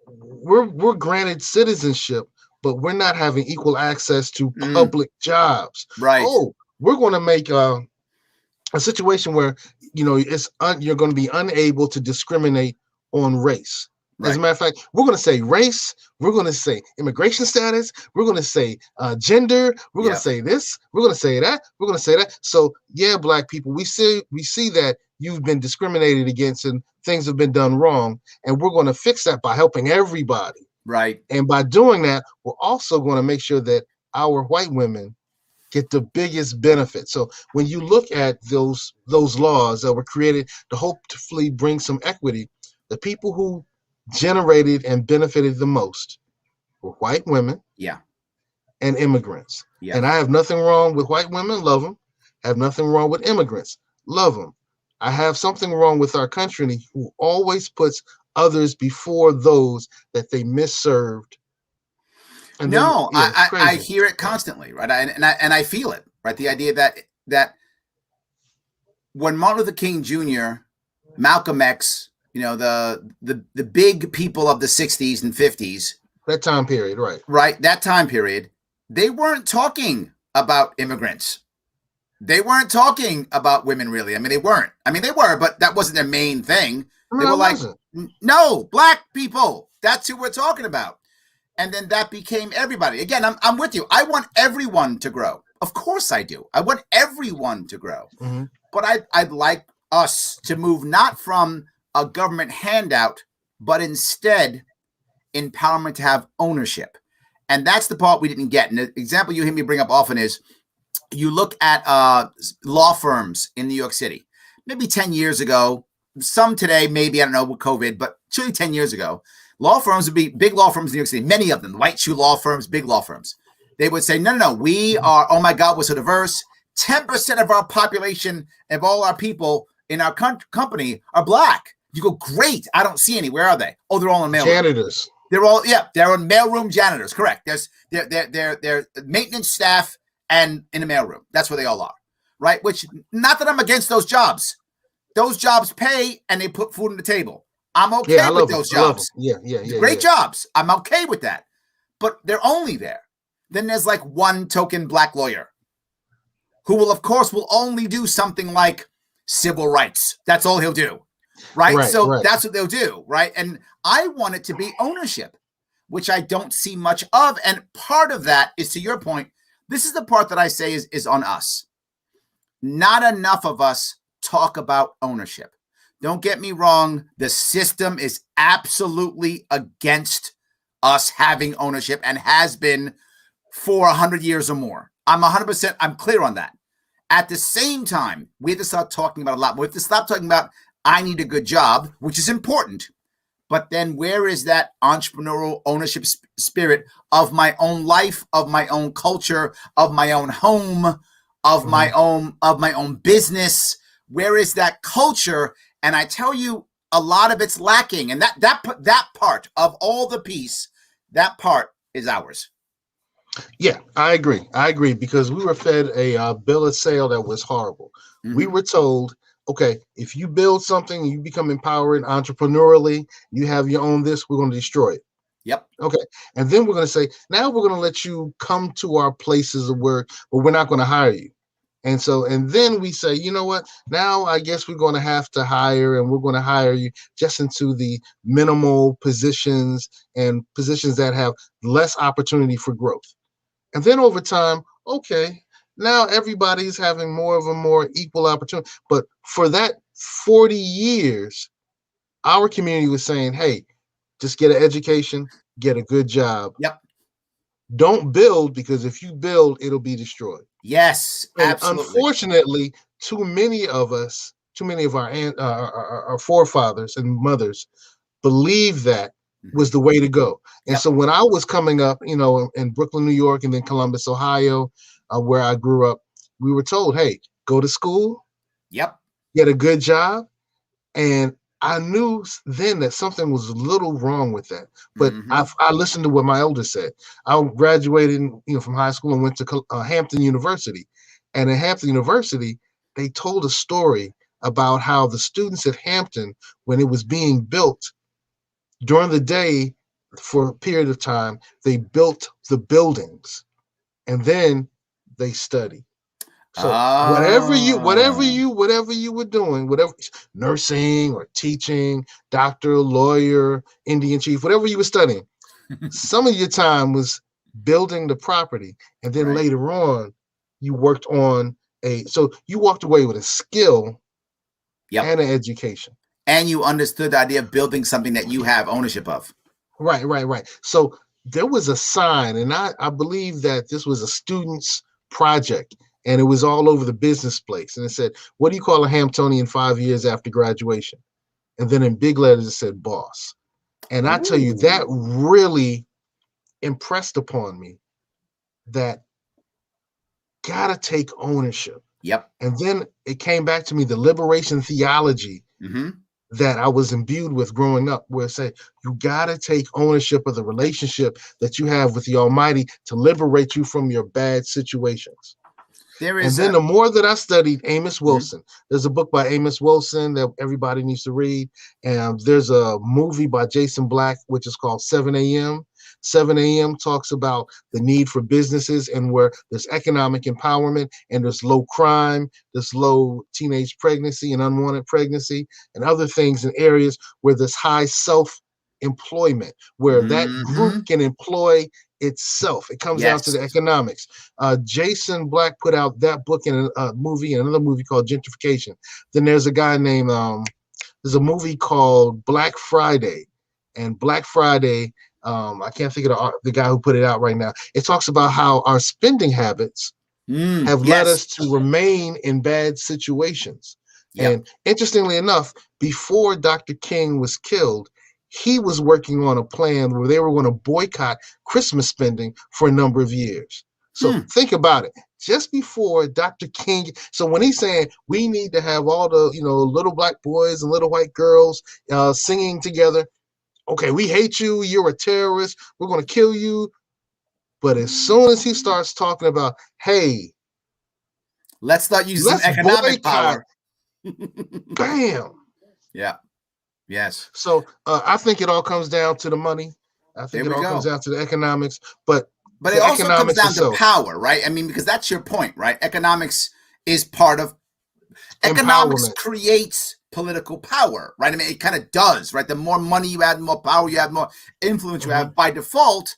We're granted citizenship, but we're not having equal access to public jobs. Right. Oh, we're going to make a situation where, you're going to be unable to discriminate on race. Right. As a matter of fact, we're going to say race, we're going to say immigration status, we're going to say gender, we're going to say this, we're going to say that, we're going to say that. So yeah, Black people, we see that you've been discriminated against and things have been done wrong, and we're going to fix that by helping everybody. Right. And by doing that, we're also going to make sure that our white women get the biggest benefit. So when you look at those laws that were created to hopefully bring some equity, the people who generated and benefited the most were white women and immigrants. And I have nothing wrong with white women, love them. I have nothing wrong with immigrants, love them. I have something wrong with our country who always puts others before those that they misserved. And then, No, yeah, it's I crazy. hear it constantly, right? And I feel it, right? The idea that when Martin Luther King Jr., Malcolm X, the big people of the 60s and 50s, That time period, right? right? That time period, they weren't talking about immigrants. They weren't talking about women, really. I mean, they weren't. I mean, they were, but that wasn't their main thing. They No, were it like, wasn't. no, black people. That's who we're talking about. And then that became everybody. Again, I'm with you. I want everyone to grow. Of course I do. I want everyone to grow. Mm-hmm. But I'd like us to move not from a government handout, but instead empowerment to have ownership. And that's the part we didn't get. And the example you hear me bring up often is you look at law firms in New York City, maybe 10 years ago, some today, maybe, I don't know, with COVID, but truly 10 years ago, law firms would be big law firms in New York City, many of them, white shoe law firms, big law firms. They would say, no, we are, oh my God, we're so diverse. 10% of our population, of all our people in our company are black. You go, great. I don't see any. Where are they? Oh, they're all in mailroom. Janitors. They're all, they're in mailroom janitors. Correct. They're maintenance staff and in the mailroom. That's where they all are. Right. Which, not that I'm against those jobs. Those jobs pay and they put food on the table. I'm okay with those jobs. Yeah. Great jobs. I'm okay with that. But they're only there. Then there's like one token black lawyer who will, of course, will only do something like civil rights. That's all he'll do. Right. That's what they'll do. Right. And I want it to be ownership, which I don't see much of. And part of that is, to your point, this is the part that I say is on us. Not enough of us talk about ownership. Don't get me wrong. The system is absolutely against us having ownership and has been for 100 years or more. I'm clear on that. At the same time, we have to start talking about a lot. We have to stop talking about, I need a good job, which is important. But then where is that entrepreneurial ownership spirit of my own life, of my own culture, of my own home, of my own business? Where is that culture? And I tell you, a lot of it's lacking. And that part of all the piece, that part is ours. Yeah, I agree because we were fed a bill of sale that was horrible. Mm-hmm. We were told, okay, if you build something, you become empowered entrepreneurially, you have your own this, we're going to destroy it. Yep. Okay. And then we're going to say, now we're going to let you come to our places of work, but we're not going to hire you. And then we say, you know what, now I guess we're going to have to hire, and we're going to hire you just into the minimal positions and positions that have less opportunity for growth. And then over time, okay, now everybody's having more of a more equal opportunity. But for that 40 years, our community was saying, hey, just get an education, get a good job. Yep. Don't build, because if you build, it'll be destroyed. Yes, and absolutely. Unfortunately, too many of our forefathers and mothers believe that was the way to go. And so when I was coming up, in Brooklyn, New York, and then Columbus, Ohio, where I grew up, we were told, hey, go to school, get a good job. And I knew then that something was a little wrong with that. But I listened to what my elders said. I graduated, from high school and went to Hampton University. And at Hampton University, they told a story about how the students at Hampton, when it was being built, during the day, for a period of time, they built the buildings, and then they studied. So whatever you were doing, whatever, nursing or teaching, doctor, lawyer, Indian chief, whatever you were studying, some of your time was building the property, and then later on, you worked on so you walked away with a skill and an education. And you understood the idea of building something that you have ownership of. Right. So there was a sign, and I believe that this was a student's project, and it was all over the business place. And it said, what do you call a Hamptonian 5 years after graduation? And then in big letters, it said boss. And I tell you, that really impressed upon me that gotta take ownership. Yep. And then it came back to me, the liberation theology that I was imbued with growing up, where it said, you got to take ownership of the relationship that you have with the Almighty to liberate you from your bad situations. And then the more that I studied Amos Wilson, there's a book by Amos Wilson that everybody needs to read. And there's a movie by Jason Black, which is called 7 a.m. 7 a.m. talks about the need for businesses and where there's economic empowerment and there's low crime, there's low teenage pregnancy and unwanted pregnancy and other things in areas where there's high self-employment, where that group can employ itself. It comes down to the economics. Jason Black put out that book in a movie and another movie called Gentrification. Then there's a guy named, there's a movie called Black Friday. And Black Friday, I can't think of the guy who put it out right now. It talks about how our spending habits have led us to remain in bad situations. And interestingly enough, before Dr. King was killed, he was working on a plan where they were going to boycott Christmas spending for a number of years. So think about it. Just before Dr. King, so when he's saying we need to have all the, little black boys and little white girls singing together, okay, we hate you, you're a terrorist, we're going to kill you. But as soon as he starts talking about, hey, let's start using some economic power. Bam. Yeah. Yes. So I think it all comes down to the money. I think it all comes down to the economics. But it also comes down to power, right? I mean, because that's your point, right? Economics is part of economics creates political power, right? I mean, it kind of does, right? The more money you add, more power you have, more influence you have. By default,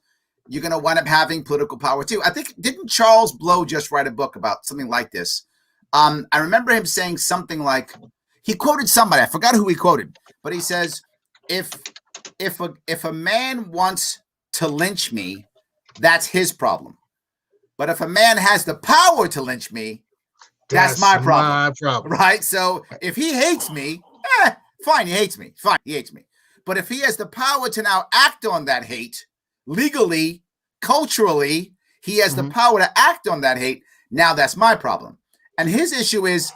you're going to wind up having political power too. I think, didn't Charles Blow just write a book about something like this? I remember him saying something like, he quoted somebody, I forgot who he quoted, but he says, if a man wants to lynch me, that's his problem. But if a man has the power to lynch me, that's my problem. Right? So if he hates me, fine, he hates me. Fine, he hates me. But if he has the power to now act on that hate, legally, culturally, he has the power to act on that hate, now that's my problem. And his issue is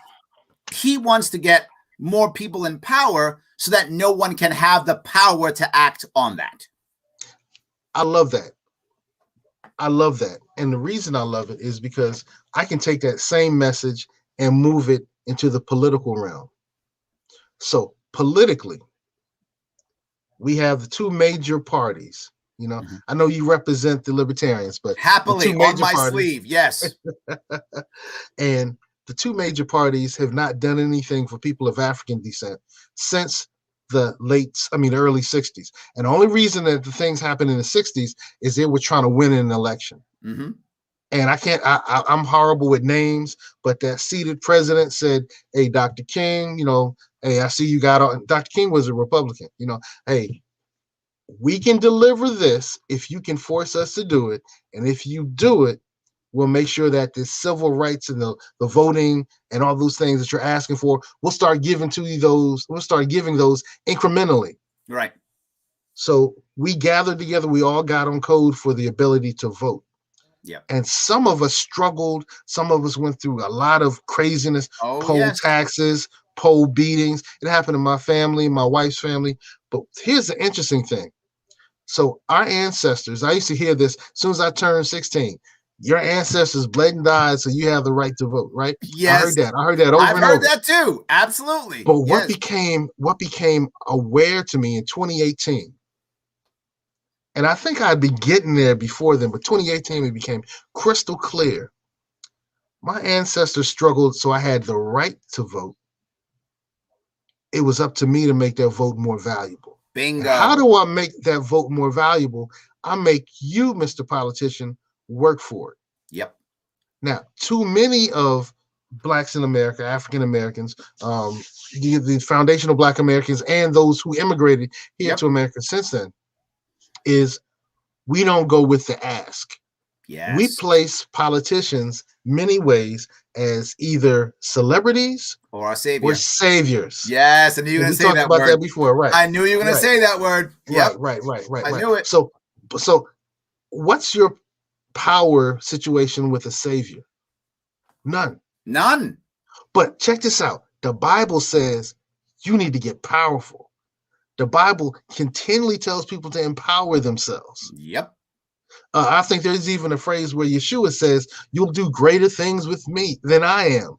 he wants to get more people in power so that no one can have the power to act on that. I love that. I love that. And the reason I love it is because I can take that same message and move it into the political realm. So politically, we have the two major parties. I know you represent the libertarians, but happily on my sleeve, yes. And the two major parties have not done anything for people of African descent since the early 60s. And the only reason that the things happened in the 60s is they were trying to win an election. And I'm horrible with names, but that seated president said, hey, Dr. King, hey, I see you got Dr. King was a Republican, hey, we can deliver this if you can force us to do it. And if you do it, we'll make sure that the civil rights and the voting and all those things that you're asking for, we'll start giving to you those. We'll start giving those incrementally. Right. So we gathered together. We all got on code for the ability to vote. Yeah. And some of us struggled. Some of us went through a lot of craziness, poll taxes, poll beatings. It happened in my family, my wife's family. But here's the interesting thing. So our ancestors, I used to hear this as soon as I turned 16. Your ancestors bled and died, so you have the right to vote, right? Yes. I heard that over and over. I've heard that too. Absolutely. But what became aware to me in 2018, and I think I'd been getting there before then, but 2018 it became crystal clear. My ancestors struggled, so I had the right to vote. It was up to me to make that vote more valuable. Bingo. And how do I make that vote more valuable? I make you, Mr. Politician, work for it. Yep. Now, too many of Blacks in America, African Americans, the foundational Black Americans, and those who immigrated here to America since then, is we don't go with the ask. Yes. We place politicians many ways as either celebrities or saviors. Yes, I knew you were going to say that word. We talked about that before, right? I knew you were going to say that word. Yep. Right. I knew it. So what's your power situation with a savior? None. None. But check this out. The Bible says you need to get powerful. The Bible continually tells people to empower themselves. Yep. I think there's even a phrase where Yeshua says, "You'll do greater things with me than I am."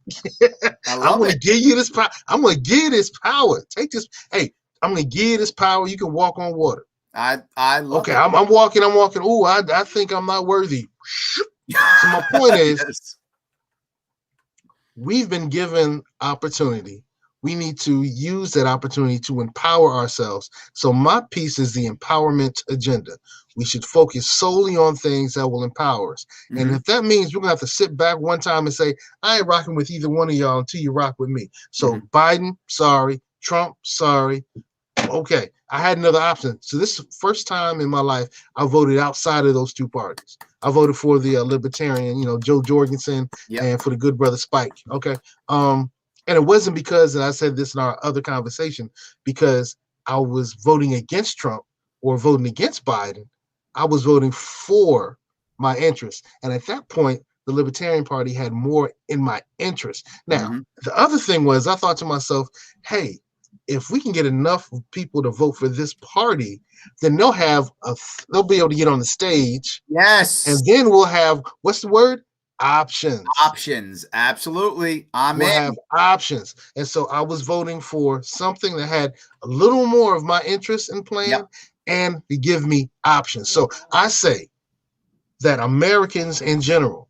I'm going to give you this power. I'm going to give you this power. Take this. Hey, I'm going to give you this power. You can walk on water. I love okay, it. I'm walking. Oh, I think I'm not worthy. So my point is, yes. We've been given opportunity. We need to use that opportunity to empower ourselves. So my piece is the empowerment agenda. We should focus solely on things that will empower us. Mm-hmm. And if that means we're going to have to sit back one time and say, I ain't rocking with either one of y'all until you rock with me. So Biden, sorry. Trump, sorry. Okay, I had another option. So this is the first time in my life I voted outside of those two parties. I voted for the Libertarian, Joe Jorgensen, and for the good brother Spike. Okay. And it wasn't because, and I said this in our other conversation, because I was voting against Trump or voting against Biden. I was voting for my interests. And at that point, the Libertarian Party had more in my interest. Now, the other thing was, I thought to myself, hey, if we can get enough people to vote for this party, then they'll be able to get on the stage. Yes. And then we'll have, what's the word? Options. Options. Absolutely. We'll have options. And so I was voting for something that had a little more of my interest in plan and to give me options. So I say that Americans in general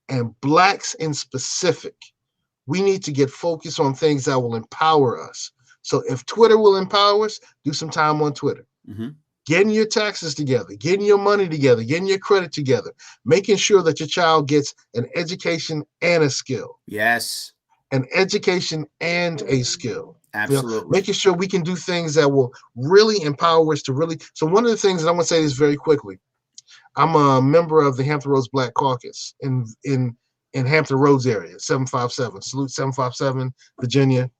and Blacks in specific, we need to get focused on things that will empower us. So if Twitter will empower us, do some time on Twitter. Getting your taxes together, getting your money together, getting your credit together, making sure that your child gets an education and a skill. Yes. An education and a skill. Absolutely. Making sure we can do things that will really empower us to really. So one of the things, and I'm going to say this very quickly, I'm a member of the Hampton Roads Black Caucus in Hampton Roads area, 757. Salute 757, Virginia.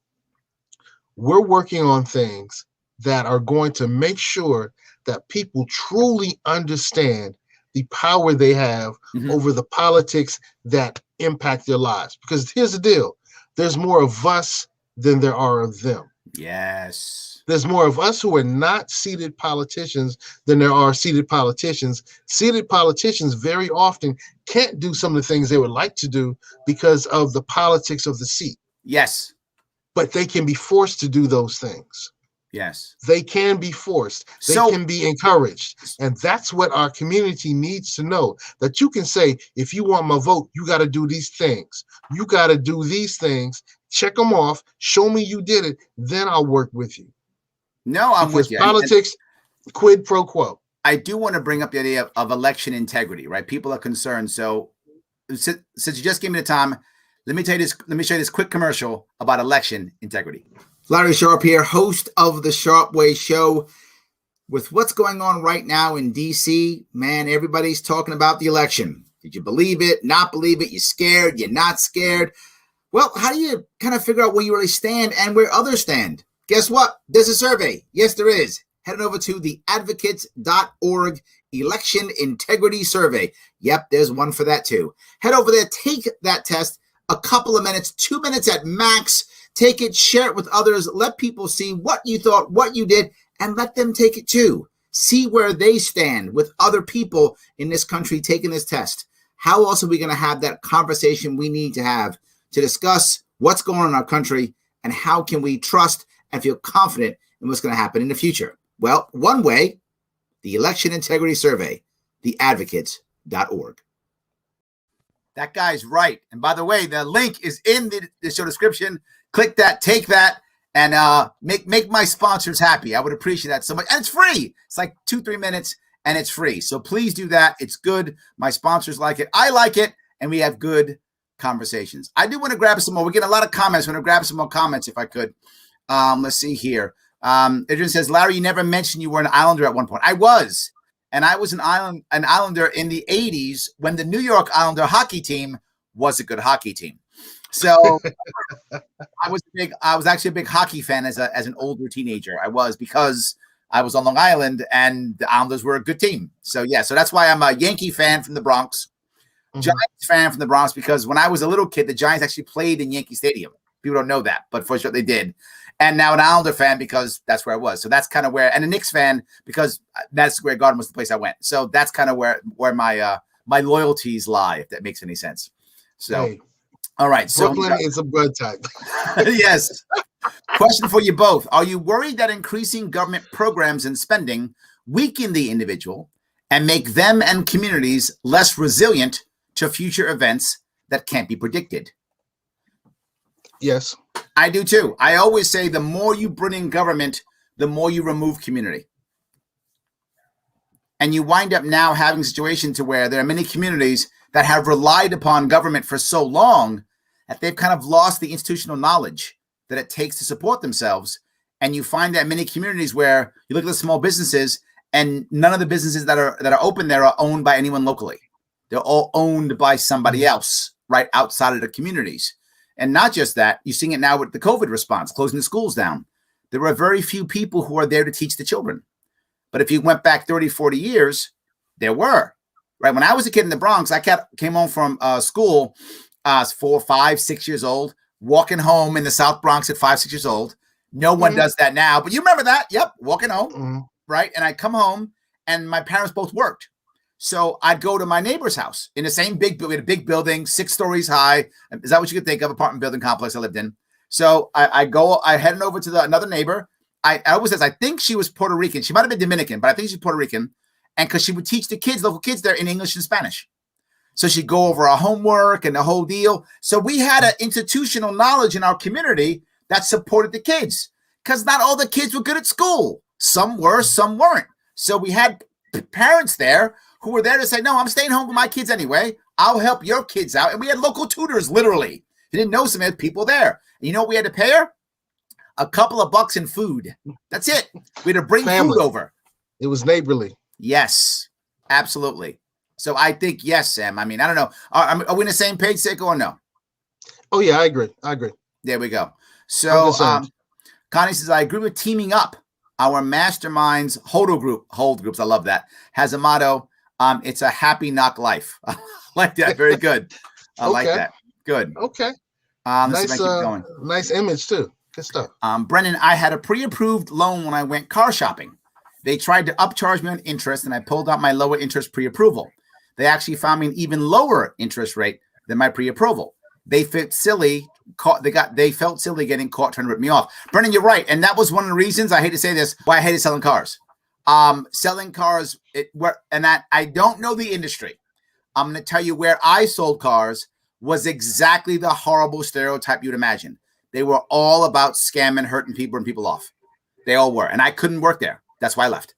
We're working on things that are going to make sure that people truly understand the power they have over the politics that impact their lives. Because here's the deal. There's more of us than there are of them. Yes. There's more of us who are not seated politicians than there are seated politicians. Seated politicians very often can't do some of the things they would like to do because of the politics of the seat. Yes. But they can be forced to do those things. Yes. They can be forced. They can be encouraged. And that's what our community needs to know, that you can say, if you want my vote, you got to do these things. You got to do these things. Check them off. Show me you did it. Then I'll work with you. No, I'm with you. Politics, quid pro quo. I do want to bring up the idea of election integrity, right? People are concerned. So since you just gave me the time, let me show you this quick commercial about election integrity. Larry Sharpe here, host of the Sharpe Way show. With what's going on right now in D.C., man, everybody's talking about the election. Did you believe it? Not believe it? You scared? You're not scared? Well, how do you kind of figure out where you really stand and where others stand? Guess what? There's a survey. Yes, there is. Head over to the advocates.org election integrity survey. Yep, there's one for that too. Head over there, take that test, a couple of minutes, 2 minutes at max. Take it, share it with others. Let people see what you thought, what you did, and let them take it too. See where they stand with other people in this country taking this test. How else are we going to have that conversation we need to have to discuss what's going on in our country and how can we trust and feel confident in what's going to happen in the future? Well, one way, the election integrity survey, theadvocates.org. That guy's right. And by the way, the link is in the show description. Click that, take that, and make my sponsors happy. I would appreciate that so much. And it's free. It's like 2-3 minutes, and it's free. So please do that. It's good. My sponsors like it. I like it, and we have good conversations. I do want to grab some more. We're getting a lot of comments. I want to grab some more comments if I could. Let's see here. Adrian says, Larry, you never mentioned you were an Islander at one point. I was. And I was an Islander in the 80s when the New York Islander hockey team was a good hockey team. So I was actually a big hockey fan as an older teenager. I was, because I was on Long Island and the Islanders were a good team. So yeah, so that's why I'm a Yankee fan from the Bronx. Giants fan from the Bronx because when I was a little kid, the Giants actually played in Yankee Stadium. People don't know that, but for sure they did. And now an Islander fan because that's where I was. So that's kind of where, and a Knicks fan because that's where Garden was the place I went. So that's kind of where my my loyalties lie, if that makes any sense. So, hey, all right. So Brooklyn is a blood type. Yes. Question for you both. Are you worried that increasing government programs and spending weaken the individual and make them and communities less resilient to future events that can't be predicted? Yes. I do too. I always say the more you bring in government, the more you remove community. And you wind up now having a situation to where there are many communities that have relied upon government for so long that they've kind of lost the institutional knowledge that it takes to support themselves. And you find that many communities where you look at the small businesses and none of the businesses that are open there are owned by anyone locally. They're all owned by somebody else right outside of the communities. And not just that, you're seeing it now with the COVID response, closing the schools down. There were very few people who are there to teach the children. But if you went back 30, 40 years, there were. Right? When I was a kid in the Bronx, I came home from school 4, 5, 6 years old, walking home in the South Bronx at 5, 6 years old. No one does that now. But you remember that? Yep, walking home, right? And I come home, and my parents both worked. So I'd go to my neighbor's house in the same big building, a big building, 6 stories high. Is that what you could think of? Apartment building complex I lived in. So I headed over to another neighbor. I always says, I think she was Puerto Rican. She might have been Dominican, but I think she's Puerto Rican. And because she would teach the kids, local kids there in English and Spanish. So she'd go over our homework and the whole deal. So we had an institutional knowledge in our community that supported the kids because not all the kids were good at school. Some were, some weren't. So we had parents there who were there to say, no, I'm staying home with my kids anyway. I'll help your kids out. And we had local tutors, literally. You didn't know some of the people there. And you know what we had to pay her? A couple of bucks in food. That's it. We had to bring food over. It was neighborly. Yes, absolutely. So I think, yes, Sam. I mean, I don't know. Are we on the same page, Seko, or no? Oh, yeah, I agree. There we go. So Connie says, I agree with teaming up. Our masterminds, hold groups, I love that, has a motto. It's a happy knock life. I like that. Very good. I like that. Good. Okay. Let's keep going. Nice image too. Good stuff. Brennan, I had a pre-approved loan when I went car shopping. They tried to upcharge me on interest, and I pulled out my lower interest pre-approval. They actually found me an even lower interest rate than my pre-approval. They felt silly. They felt silly getting caught trying to rip me off. Brennan, you're right, and that was one of the reasons, I hate to say this, why I hated selling cars. Selling cars, I don't know the industry. I'm going to tell you where I sold cars was exactly the horrible stereotype you'd imagine. They were all about scamming, hurting people, and people off. They all were, and I couldn't work there. That's why I left.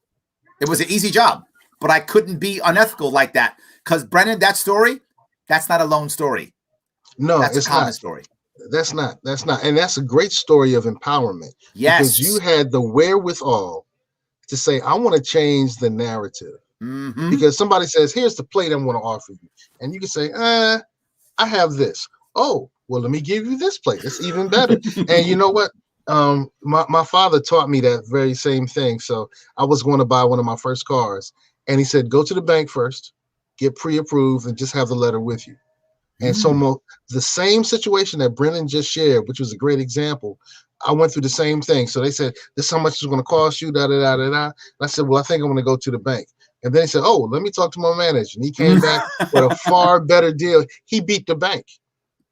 It was an easy job, but I couldn't be unethical like that. Because Brennan, that story, that's not a lone story. No, that's it's a common not. Story. That's not. And that's a great story of empowerment. Yes. Because you had the wherewithal to say, I want to change the narrative. Mm-hmm. Because somebody says, here's the plate I want to offer you. And you can say, I have this. Oh, well, let me give you this plate. It's even better. And you know what? My father taught me that very same thing. So I was going to buy one of my first cars. And he said, go to the bank first, get pre-approved, and just have the letter with you. And so the same situation that Brennan just shared, which was a great example, I went through the same thing. So they said, this is how much it's going to cost you, da-da-da-da-da. And I said, well, I think I'm going to go to the bank. And then he said, oh, let me talk to my manager. And he came back with a far better deal. He beat the bank.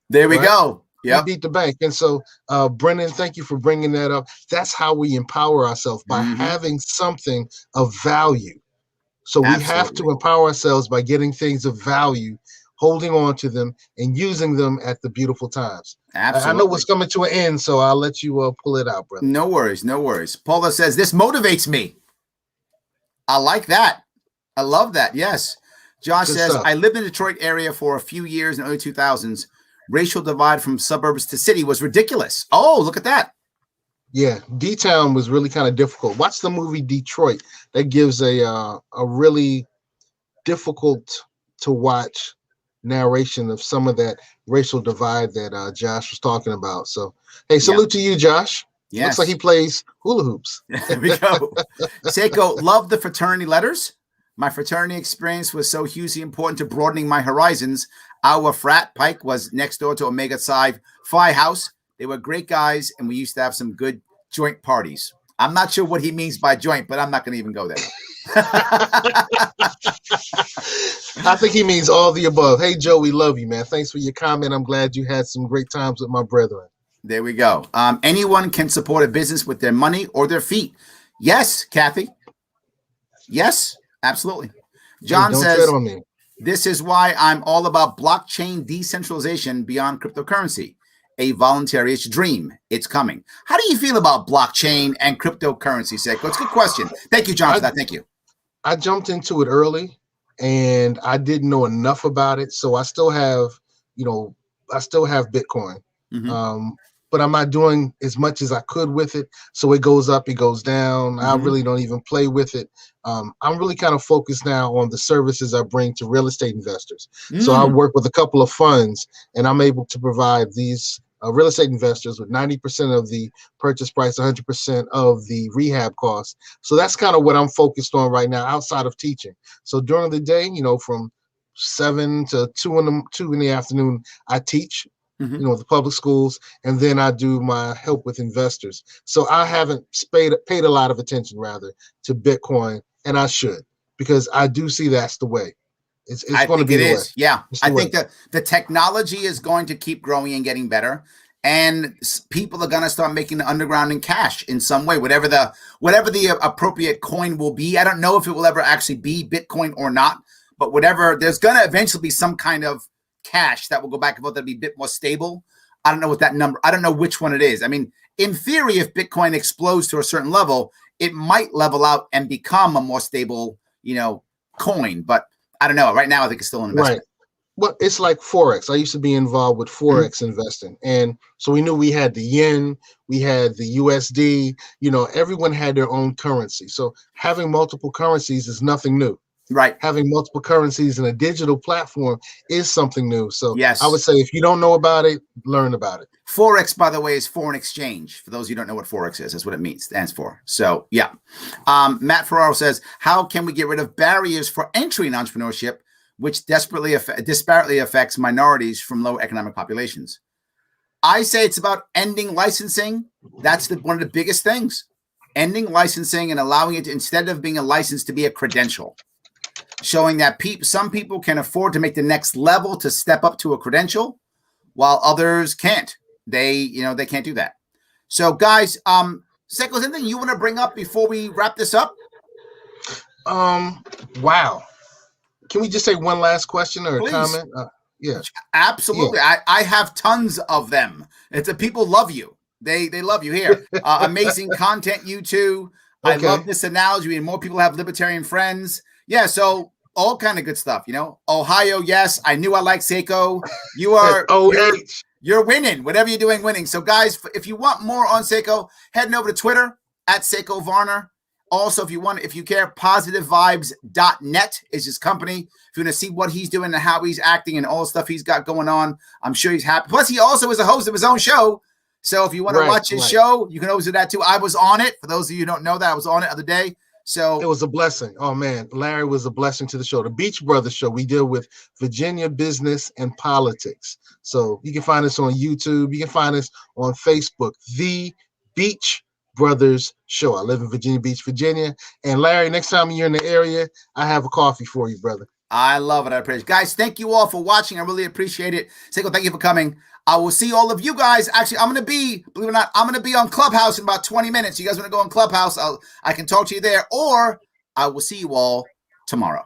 There we go. Yeah, beat the bank. And so, Brennan, thank you for bringing that up. That's how we empower ourselves, by having something of value. So we have to empower ourselves by getting things of value, holding on to them, and using them at the beautiful times. Absolutely. I know what's coming to an end, so I'll let you pull it out, brother. No worries, no worries. Paula says, this motivates me. I like that. I love that. Yes. Josh says, I lived in the Detroit area for a few years in the early 2000s. Racial divide from suburbs to city was ridiculous. Oh, look at that. Yeah, D-Town was really kind of difficult. Watch the movie Detroit. That gives a really difficult to watch narration of some of that racial divide that Josh was talking about. So, hey, salute to you, Josh. Yes. Looks like he plays hula hoops. There we go. Seko, love the fraternity letters. My fraternity experience was so hugely important to broadening my horizons. Our frat, Pike, was next door to Omega Psi Phi House. They were great guys, and we used to have some good joint parties. I'm not sure what he means by joint, but I'm not going to even go there. I think he means all the above. Hey, Joe, we love you, man. Thanks for your comment. I'm glad you had some great times with my brethren. There we go. Anyone can support a business with their money or their feet. Yes, Kathy. Yes, absolutely. John says, this is why I'm all about blockchain decentralization beyond cryptocurrency. A voluntary-ish dream. It's coming. How do you feel about blockchain and cryptocurrency, Seko? It's a good question. Thank you, John, for that. Thank you. I jumped into it early, and I didn't know enough about it. So I still have, Bitcoin. Mm-hmm. But I'm not doing as much as I could with it. So it goes up, it goes down. Mm-hmm. I really don't even play with it. I'm really kind of focused now on the services I bring to real estate investors. So I work with a couple of funds, and I'm able to provide these real estate investors with 90% of the purchase price, 100% of the rehab costs. So that's kind of what I'm focused on right now outside of teaching. So during the day, from 7 to 2 in the afternoon, I teach. Mm-hmm. The public schools, and then I do my help with investors. So I haven't paid a lot of attention, rather, to Bitcoin, and I should, because I do see that's the way. It's going to be the way. Yeah, I think that the technology is going to keep growing and getting better, and people are going to start making the underground in cash in some way, whatever the appropriate coin will be. I don't know if it will ever actually be Bitcoin or not, but whatever, there's going to eventually be some kind of cash that will go back and forth that'll be a bit more stable. I don't know what that number, I don't know which one it is. I mean, in theory, if Bitcoin explodes to a certain level, it might level out and become a more stable, coin. But I don't know. Right now, I think it's still an investment. Right. Well, it's like Forex. I used to be involved with Forex investing. And so we knew we had the yen, we had the USD, everyone had their own currency. So having multiple currencies is nothing new. Right. Having multiple currencies in a digital platform is something new. So yes. I would say if you don't know about it, learn about it. Forex, by the way, is foreign exchange. For those of you who don't know what Forex is, that's what it stands for. So, yeah. Matt Ferraro says, how can we get rid of barriers for entry in entrepreneurship, which disparately affects minorities from low economic populations? I say it's about ending licensing. That's one of the biggest things. Ending licensing and allowing it to, instead of being a license, to be a credential. Showing that some people can afford to make the next level to step up to a credential, while others can't. They can't do that. So, guys, Seko, anything you want to bring up before we wrap this up? Wow. Can we just take one last question or a comment? Yeah, absolutely. Yeah. I have tons of them. It's that people love you. They love you here. Amazing content, you two. Okay. I love this analogy. And more people have libertarian friends. Yeah, so all kind of good stuff, Ohio, yes. I knew I liked Seko. You are you're winning. Whatever you're doing, winning. So, guys, if you want more on Seko, heading over to Twitter at Seko Varner. Also, if you care, positivevibes.net is his company. If you want to see what he's doing and how he's acting and all the stuff he's got going on, I'm sure he's happy. Plus, he also is a host of his own show. So if you want to watch his show, you can always do that too. I was on it. For those of you who don't know that, I was on it the other day. So it was a blessing. Oh man, Larry was a blessing to the show. The Beach Brothers show we deal with Virginia business and politics. So you can find us on YouTube. You can find us on Facebook. The Beach Brothers show. I live in Virginia Beach, Virginia. And Larry, next time you're in the area, I have a coffee for you, brother. I love it. I appreciate it. Guys, thank you all for watching. I really appreciate it. Seko, thank you for coming. I will see all of you guys. Actually, I'm going to be, believe it or not, I'm going to be on Clubhouse in about 20 minutes. You guys want to go on Clubhouse? I can talk to you there, or I will see you all tomorrow.